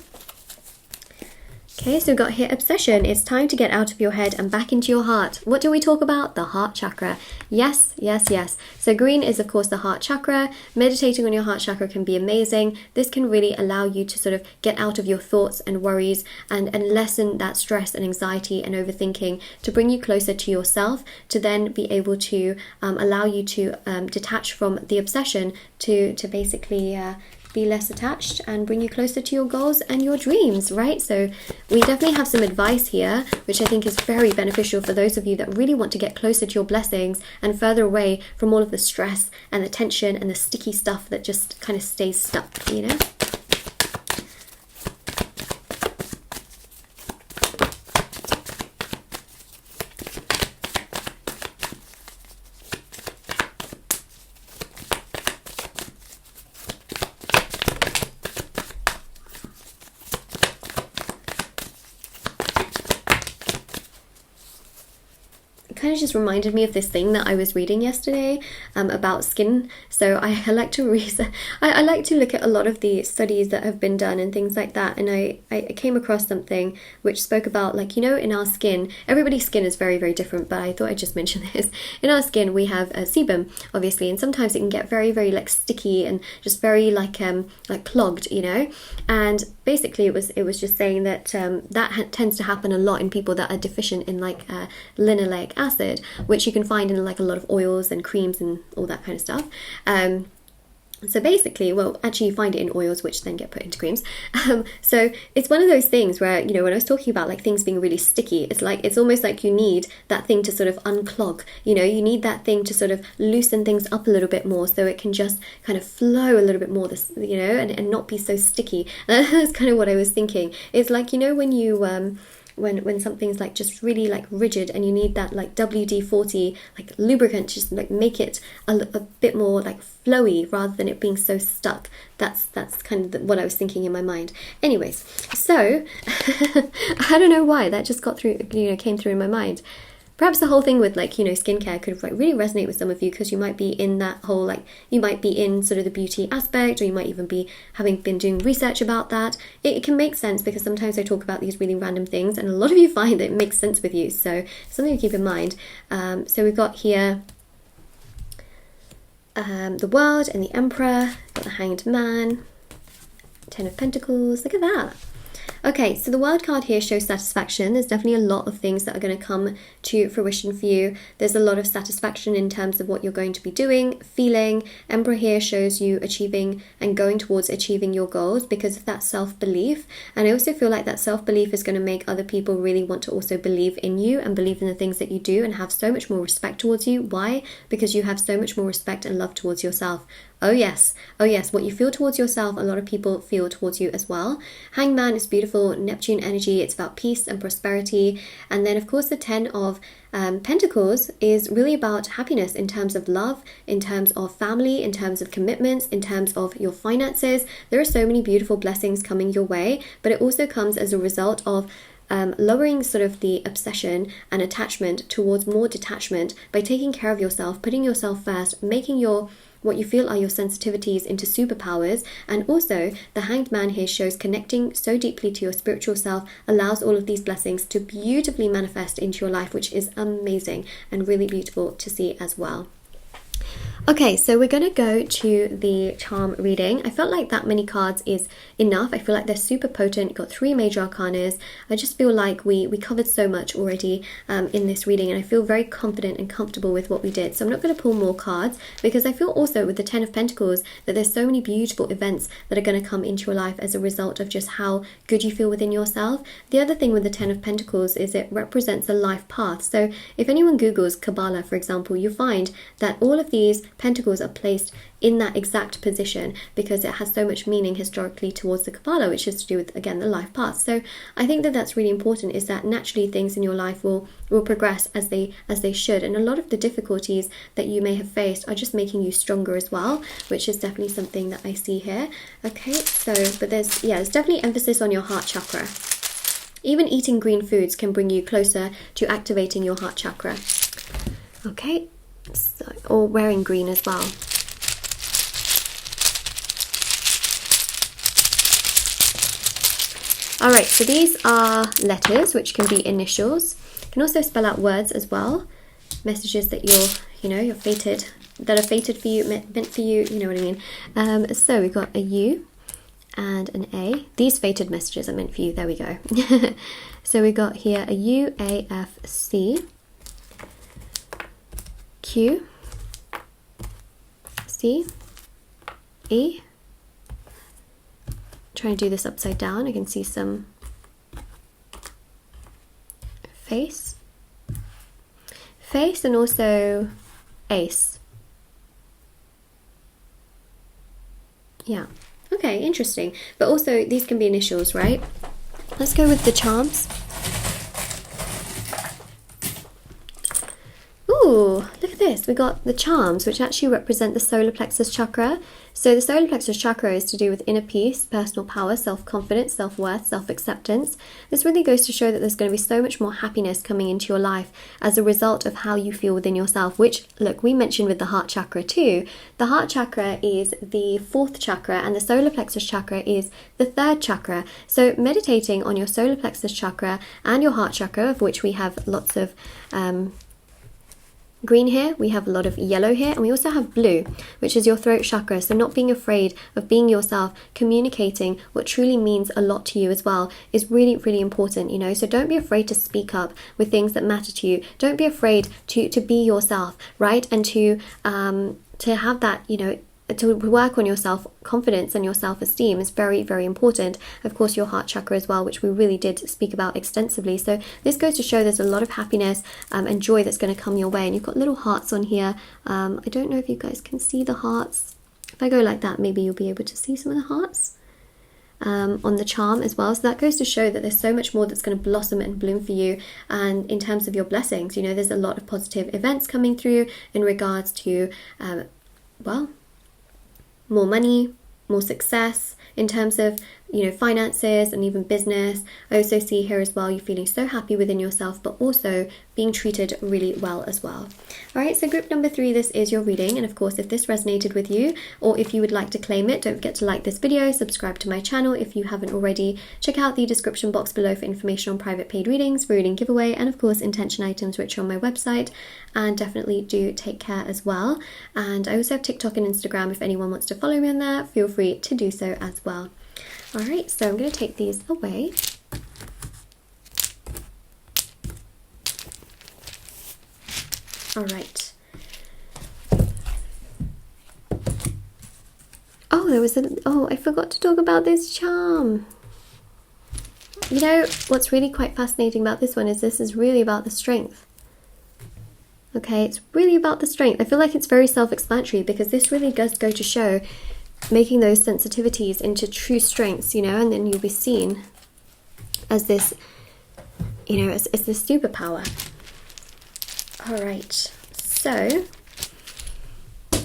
Okay, so we've got here obsession. It's time to get out of your head and back into your heart. What do we talk about? The heart chakra. Yes, yes, yes. So green is of course the heart chakra. Meditating on your heart chakra can be amazing. This can really allow you to sort of get out of your thoughts and worries and lessen that stress and anxiety and overthinking, to bring you closer to yourself, to then be able to allow you to detach from the obsession, to basically be less attached and bring you closer to your goals and your dreams, right? So we definitely have some advice here, which I think is very beneficial for those of you that really want to get closer to your blessings and further away from all of the stress and the tension and the sticky stuff that just kind of stays stuck, you know? kind of just reminded me of this thing that I was reading yesterday about skin. So I like to I like to look at a lot of the studies that have been done and things like that, and I came across something which spoke about, like, you know, in our skin, everybody's skin is very, very different, but I thought I'd just mention this. In our skin we have a sebum, obviously, and sometimes it can get very, very like sticky and just very like clogged, you know. And basically it was just saying that that tends to happen a lot in people that are deficient in like linoleic acid, which you can find in like a lot of oils and creams and all that kind of stuff. So basically, well, actually you find it in oils, which then get put into creams. So it's one of those things where, you know, when I was talking about like things being really sticky, it's like, it's almost like you need that thing to sort of unclog, you know, you need that thing to sort of loosen things up a little bit more so it can just kind of flow a little bit more, this, you know, and not be so sticky. And that's kind of what I was thinking. It's like, you know, when you when something's like just really like rigid and you need that like WD-40 like lubricant to just like make it a bit more like flowy rather than it being so stuck. That's kind of what I was thinking in my mind. Anyways, so I don't know why that just got through, you know, came through in my mind. Perhaps the whole thing with like, you know, skincare could like really resonate with some of you, because you might be in that whole, like, you might be in sort of the beauty aspect, or you might even be having been doing research about that. It can make sense, because sometimes I talk about these really random things and a lot of you find that it makes sense with you, so something to keep in mind. So we've got here the World and the Emperor, got the Hanged Man, Ten of Pentacles, look at that. Okay, so the World card here shows satisfaction. There's definitely a lot of things that are going to come to fruition for you. There's a lot of satisfaction in terms of what you're going to be doing, feeling. Emperor here shows you achieving and going towards achieving your goals because of that self-belief. And I also feel like that self-belief is going to make other people really want to also believe in you and believe in the things that you do and have so much more respect towards you. Why? Because you have so much more respect and love towards yourself. Oh yes, what you feel towards yourself, a lot of people feel towards you as well. Hangman is beautiful, Neptune energy, it's about peace and prosperity. And then of course the Ten of Pentacles is really about happiness in terms of love, in terms of family, in terms of commitments, in terms of your finances. There are so many beautiful blessings coming your way, but it also comes as a result of lowering sort of the obsession and attachment towards more detachment by taking care of yourself, putting yourself first, making what you feel are your sensitivities into superpowers. And also the Hanged Man here shows connecting so deeply to your spiritual self allows all of these blessings to beautifully manifest into your life, which is amazing and really beautiful to see as well. Okay, so we're going to go to the charm reading. I felt like that many cards is enough. I feel like they're super potent. You've got 3 major arcanas. I just feel like we covered so much already in this reading, and I feel very confident and comfortable with what we did. So I'm not going to pull more cards, because I feel also with the Ten of Pentacles that there's so many beautiful events that are going to come into your life as a result of just how good you feel within yourself. The other thing with the Ten of Pentacles is it represents a life path. So if anyone Googles Kabbalah, for example, you'll find that all of these pentacles are placed in that exact position because it has so much meaning historically towards the Kabbalah, which is to do with, again, the life path. So I think that that's really important, is that naturally things in your life will progress as they should, and a lot of the difficulties that you may have faced are just making you stronger as well, which is definitely something that I see here. Okay, so but there's definitely emphasis on your heart chakra. Even eating green foods can bring you closer to activating your heart chakra. Okay, so, or wearing green as well. Alright, so these are letters, which can be initials. You can also spell out words as well. Messages that you're fated, that are fated for you, meant for you, you know what I mean. So we've got a U and an A. These fated messages are meant for you, there we go. So we got here a U, A, F, C, Q, C, E. Trying to do this upside down. I can see some face, and also ace. Yeah. Okay, interesting. But also these can be initials, right? Let's go with the charms. Ooh, Ooh, look at this. We got the charms, which actually represent the solar plexus chakra. So the solar plexus chakra is to do with inner peace, personal power, self-confidence, self-worth, self-acceptance. This really goes to show that there's going to be so much more happiness coming into your life as a result of how you feel within yourself, which, look, we mentioned with the heart chakra too. The heart chakra is the 4th chakra and the solar plexus chakra is the 3rd chakra. So meditating on your solar plexus chakra and your heart chakra, of which we have lots of green here, we have a lot of yellow here, and we also have blue, which is your throat chakra. So not being afraid of being yourself, communicating what truly means a lot to you as well is really, really important, you know. So don't be afraid to speak up with things that matter to you. Don't be afraid to be yourself, right? And to have that, you know, to work on your self-confidence and your self-esteem is very, very important. Of course, your heart chakra as well, which we really did speak about extensively. So this goes to show there's a lot of happiness and joy that's going to come your way. And you've got little hearts on here. I don't know if you guys can see the hearts. If I go like that, maybe you'll be able to see some of the hearts on the charm as well. So that goes to show that there's so much more that's going to blossom and bloom for you. And in terms of your blessings, you know, there's a lot of positive events coming through in regards to, well, more money, more success in terms of, you know, finances and even business. I also see here as well, you're feeling so happy within yourself, but also being treated really well as well. All right, so group number 3, this is your reading. And of course, if this resonated with you, or if you would like to claim it, don't forget to like this video, subscribe to my channel if you haven't already. Check out the description box below for information on private paid readings, reading giveaway, and of course, intention items, which are on my website. And definitely do take care as well. And I also have TikTok and Instagram. If anyone wants to follow me on there, feel free to do so as well. All right, so I'm going to take these away. All right. Oh, I forgot to talk about this charm. You know, what's really quite fascinating about this one is this is really about the strength. Okay, it's really about the strength. I feel like it's very self-explanatory because this really does go to show making those sensitivities into true strengths, you know, and then you'll be seen as this, you know, as this superpower. All right, so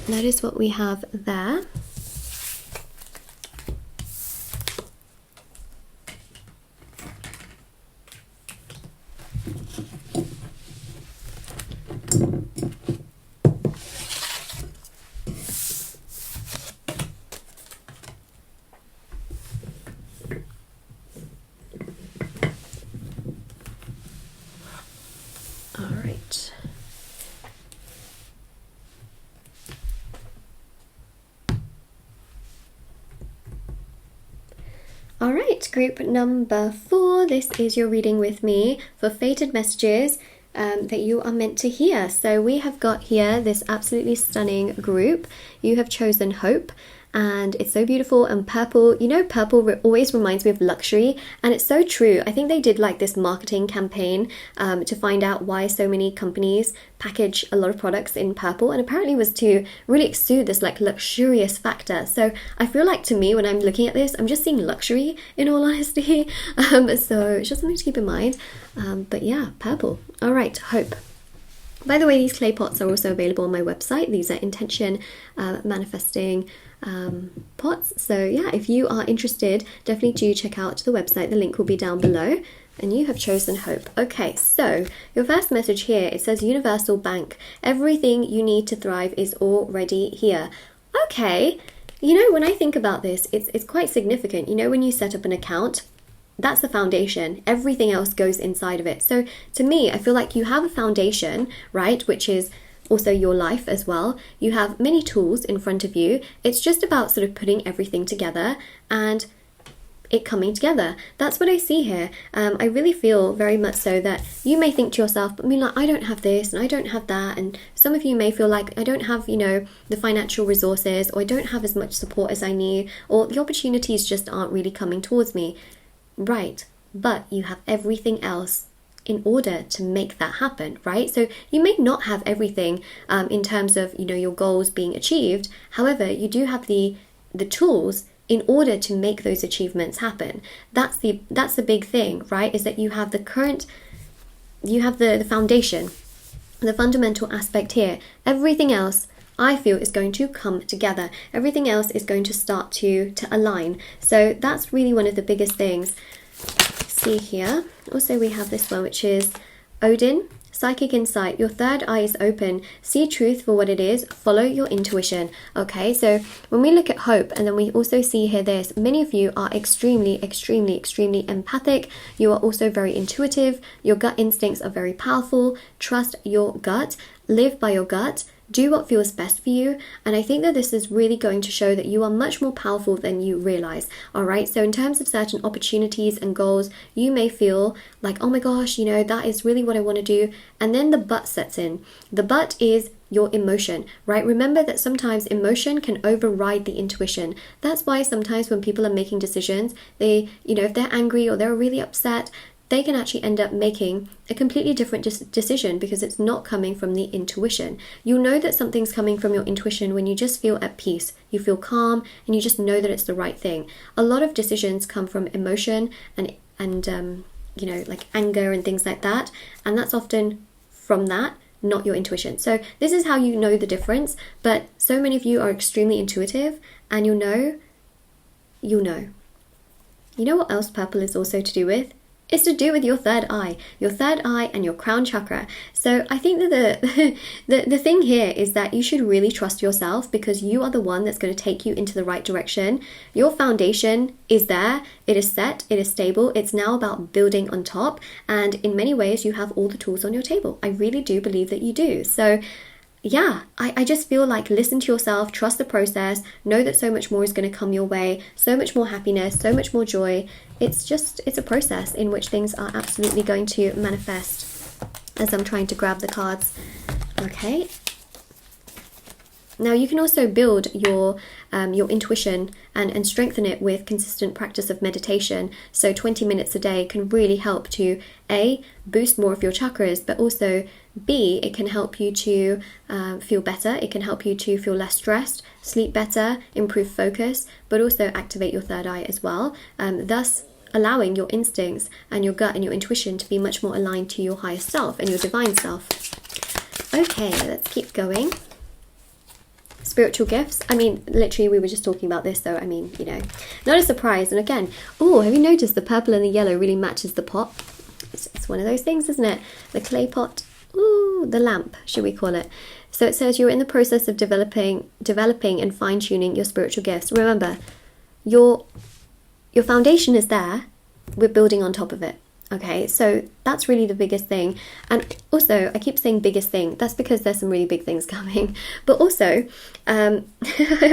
that is what we have there. All right, group number 4, this is your reading with me for fated messages that you are meant to hear. So we have got here this absolutely stunning group. You have chosen Hope, and it's so beautiful and purple. You know, purple always reminds me of luxury, and it's so true. I think they did like this marketing campaign to find out why so many companies package a lot of products in purple, and apparently was to really exude this like luxurious factor. So I feel like, to me, when I'm looking at this, I'm just seeing luxury in all honesty. So it's just something to keep in mind. But yeah, purple. All right, Hope. By the way, these clay pots are also available on my website. These are intention manifesting pots. So yeah, if you are interested, definitely do check out the website. The link will be down below. And you have chosen Hope. Okay, so your first message here, it says Universal Bank. Everything you need to thrive is already here. Okay, you know, when I think about this, it's quite significant. You know, when you set up an account, that's the foundation. Everything else goes inside of it. So to me, I feel like you have a foundation, right, which is also your life as well. You have many tools in front of you. It's just about sort of putting everything together and it coming together. That's what I see here. I really feel very much so that you may think to yourself, but Moonlight, I don't have this and I don't have that, and some of you may feel like I don't have, you know, the financial resources, or I don't have as much support as I need, or the opportunities just aren't really coming towards me. Right, but you have everything else in order to make that happen, right? So you may not have everything in terms of, you know, your goals being achieved. However, you do have the tools in order to make those achievements happen. That's the big thing, right? Is that you have the foundation the fundamental aspect here. Everything else, I feel, is going to come together. Everything else is going to start to align. So that's really one of the biggest things. See here. Also, we have this one, which is Odin. Psychic insight. Your third eye is open. See truth for what it is. Follow your intuition. Okay, so when we look at hope, and then we also see here this, many of you are extremely empathic. You are also very intuitive. Your gut instincts are very powerful. Trust your gut. Live by your gut. Do what feels best for you. And I think that this is really going to show that you are much more powerful than you realize. All right. So in terms of certain opportunities and goals, you may feel like, oh my gosh, that is really what I want to do. And then the but sets in. The but is your emotion, right? Remember that sometimes emotion can override the intuition. That's why sometimes when people are making decisions, they, if they're angry or they're really upset, they can actually end up making a completely different decision because it's not coming from the intuition. You'll know that something's coming from your intuition when you just feel at peace. You feel calm and you just know that it's the right thing. A lot of decisions come from emotion and like anger and things like that. And that's often from that, not your intuition. So this is how you know the difference. But so many of you are extremely intuitive, and you'll know. You know what else purple is also to do with? It's to do with your third eye and your crown chakra. So I think that the thing here is that you should really trust yourself, because you are the one that's going to take you into the right direction. Your foundation is there, it is set, it is stable. It's now about building on top, and in many ways you have all the tools on your table. I really do believe that you do. So yeah, I just feel like listen to yourself, trust the process, know that so much more is going to come your way, so much more happiness, so much more joy. It's a process in which things are absolutely going to manifest, as I'm trying to grab the cards. Okay. Now you can also build your intuition and strengthen it with consistent practice of meditation. So 20 minutes a day can really help to A, boost more of your chakras, but also B, it can help you to feel better. It can help you to feel less stressed, sleep better, improve focus, but also activate your third eye as well. Thus allowing your instincts and your gut and your intuition to be much more aligned to your higher self and your divine self. Okay, let's keep going. Spiritual gifts. I mean, literally, we were just talking about this, so I mean, not a surprise. And again, have you noticed the purple and the yellow really matches the pot? It's one of those things, isn't it? The clay pot. Ooh, the lamp, should we call it? So it says you're in the process of developing and fine-tuning your spiritual gifts. Remember, your foundation is there. We're building on top of it. Okay, so that's really the biggest thing. And also, I keep saying biggest thing. That's because there's some really big things coming. But also, I'm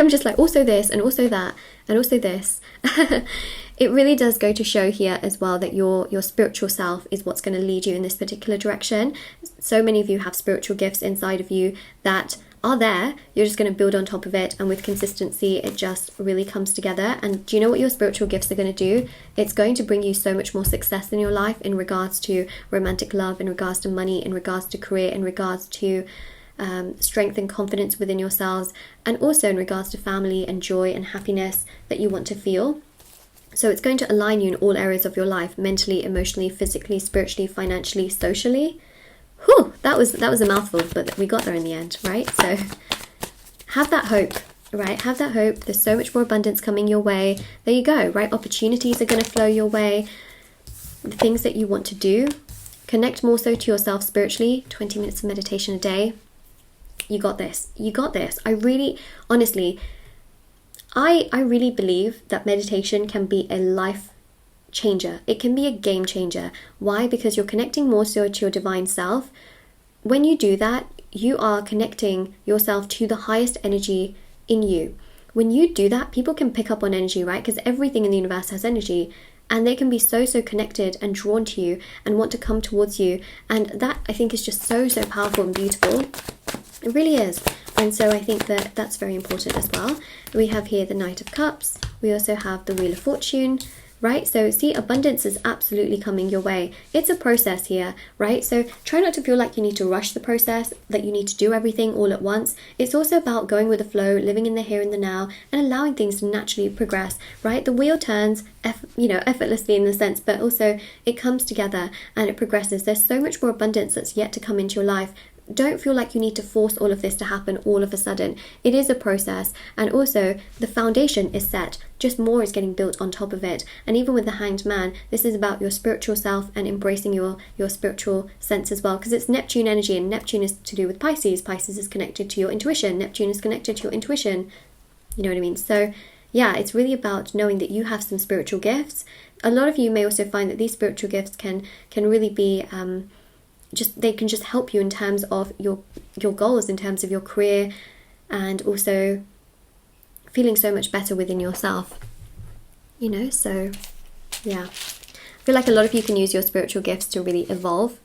just like, also this, and also that, and also this. It really does go to show here as well that your spiritual self is what's going to lead you in this particular direction. So many of you have spiritual gifts inside of you that are there. You're just going to build on top of it, and with consistency it just really comes together. And do you know what your spiritual gifts are going to do? It's going to bring you so much more success in your life in regards to romantic love, in regards to money, in regards to career, in regards to strength and confidence within yourselves, and also in regards to family and joy and happiness that you want to feel. So it's going to align you in all areas of your life: mentally, emotionally, physically, spiritually, financially, socially. Whew, that was a mouthful, but we got there in the end, right? So have that hope, right? Have that hope. There's so much more abundance coming your way. There you go, right? Opportunities are going to flow your way. The things that you want to do. Connect more so to yourself spiritually. 20 minutes of meditation a day. You got this. You got this. I really, honestly, I really believe that meditation can be a life changer. It can be a game changer. Why? Because you're connecting more so to your divine self. When you do that, you are connecting yourself to the highest energy in you. When you do that, people can pick up on energy, right? Because everything in the universe has energy, and they can be so connected and drawn to you and want to come towards you. And that, I think, is just so powerful and beautiful. It really is. And so I think that that's very important as well. We have here the Knight of Cups. We also have the Wheel of Fortune, right? So see, abundance is absolutely coming your way. It's a process here, right? So try not to feel like you need to rush the process, that you need to do everything all at once. It's also about going with the flow, living in the here and the now, and allowing things to naturally progress, right? The wheel turns, effortlessly in the sense, but also it comes together and it progresses. There's so much more abundance that's yet to come into your life. don't feel like you need to force all of this to happen all of a sudden. It is a process, and also the foundation is set, just more is getting built on top of it. And even with the Hanged Man, this is about your spiritual self and embracing your spiritual sense as well, because it's Neptune energy, and Neptune is to do with Pisces. Pisces is connected to your intuition. Neptune is connected to your intuition. You know what I mean? So yeah, it's really about knowing that you have some spiritual gifts. A lot of you may also find that these spiritual gifts can really be they can just help you in terms of your goals, in terms of your career, and also feeling so much better within yourself, you know. So yeah, I feel like a lot of you can use your spiritual gifts to really evolve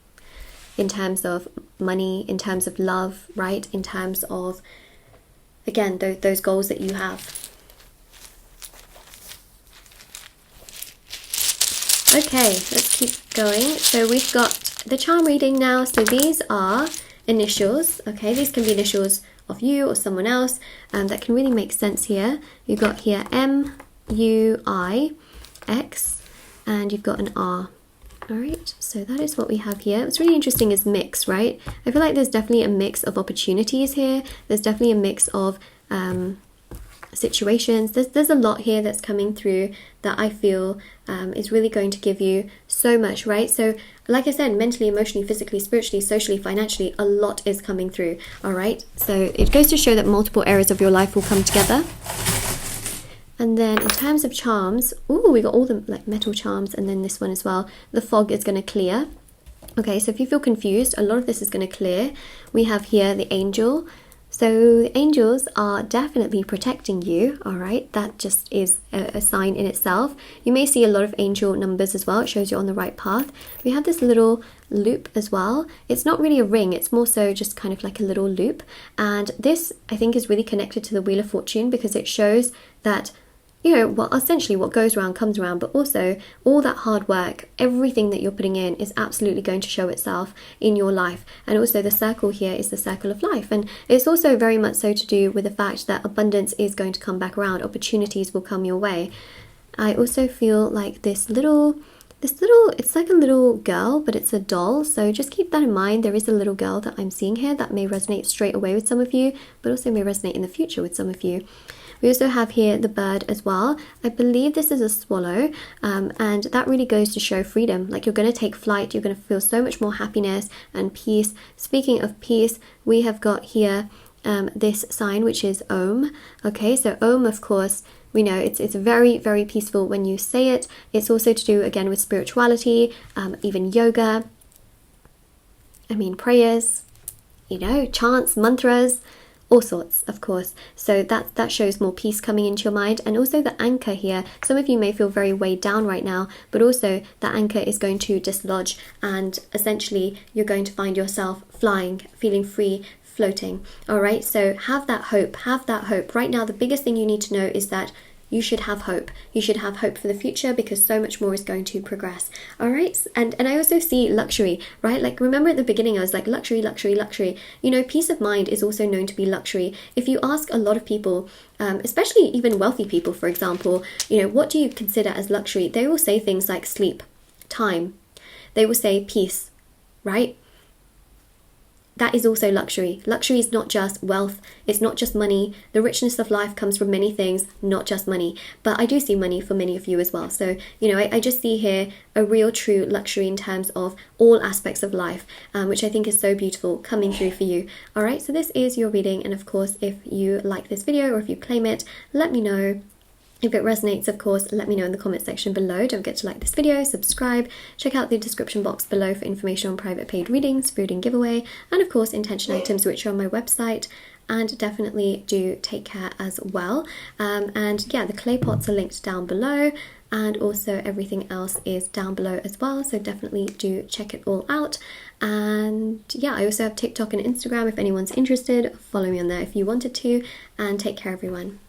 in terms of money, in terms of love, right, in terms of, again, those goals that you have. Okay, let's keep going. So we've got the charm reading now. So these are initials, okay? These can be initials of you or someone else, that can really make sense here. You've got here M, U, I, X, and you've got an R. All right, so that is what we have here. What's really interesting is mix, right? I feel like there's definitely a mix of opportunities here. There's definitely a mix of situations. There's a lot here that's coming through that I feel is really going to give you so much, right? So like I said, mentally, emotionally, physically, spiritually, socially, financially, a lot is coming through. All right, so it goes to show that multiple areas of your life will come together. And then in terms of charms, ooh, we got all the like metal charms, and then this one as well. The fog is going to clear. Okay, so if you feel confused, a lot of this is going to clear. We have here the angel. So the angels are definitely protecting you, all right? That just is a sign in itself. You may see a lot of angel numbers as well. It shows you're on the right path. We have this little loop as well. It's not really a ring. It's more so just kind of like a little loop. And this, I think, is really connected to the Wheel of Fortune, because it shows that, you know, well, essentially what goes around comes around, but also all that hard work, everything that you're putting in is absolutely going to show itself in your life. And also the circle here is the circle of life. And it's also very much so to do with the fact that abundance is going to come back around. Opportunities will come your way. I also feel like this little, it's like a little girl, but it's a doll. So just keep that in mind. There is a little girl that I'm seeing here that may resonate straight away with some of you, but also may resonate in the future with some of you. We also have here the bird as well. I believe this is a swallow, and that really goes to show freedom. Like, you're going to take flight, you're going to feel so much more happiness and peace. Speaking of peace, we have got here this sign, which is Om. Okay, so Om, of course, we know it's very, very peaceful when you say it. It's also to do, again, with spirituality, even yoga. I mean, prayers, you know, chants, mantras, all sorts, of course. So that shows more peace coming into your mind. And also the anchor here, some of you may feel very weighed down right now, but also the anchor is going to dislodge, and essentially you're going to find yourself flying, feeling free, floating. All right, so have that hope, right now. The biggest thing you need to know is that you should have hope. You should have hope for the future, because so much more is going to progress. All right, and I also see luxury, right? Like, remember at the beginning I was like luxury, luxury, luxury. You know, peace of mind is also known to be luxury. If you ask a lot of people, especially even wealthy people, for example, you know, what do you consider as luxury? They will say things like sleep, time. They will say peace, right? That is also luxury. Luxury is not just wealth. It's not just money. The richness of life comes from many things, not just money. But I do see money for many of you as well. So, you know, I just see here a real true luxury in terms of all aspects of life, which I think is so beautiful coming through for you. All right, so this is your reading. And of course, if you like this video or if you claim it, let me know. If it resonates, of course, let me know in the comment section below. Don't forget to like this video, subscribe, check out the description box below for information on private paid readings, food and giveaway, and of course intention items, which are on my website. And definitely do take care as well. And yeah, the clay pots are linked down below, and also everything else is down below as well. So definitely do check it all out. And yeah, I also have TikTok and Instagram if anyone's interested. Follow me on there if you wanted to, and take care, everyone.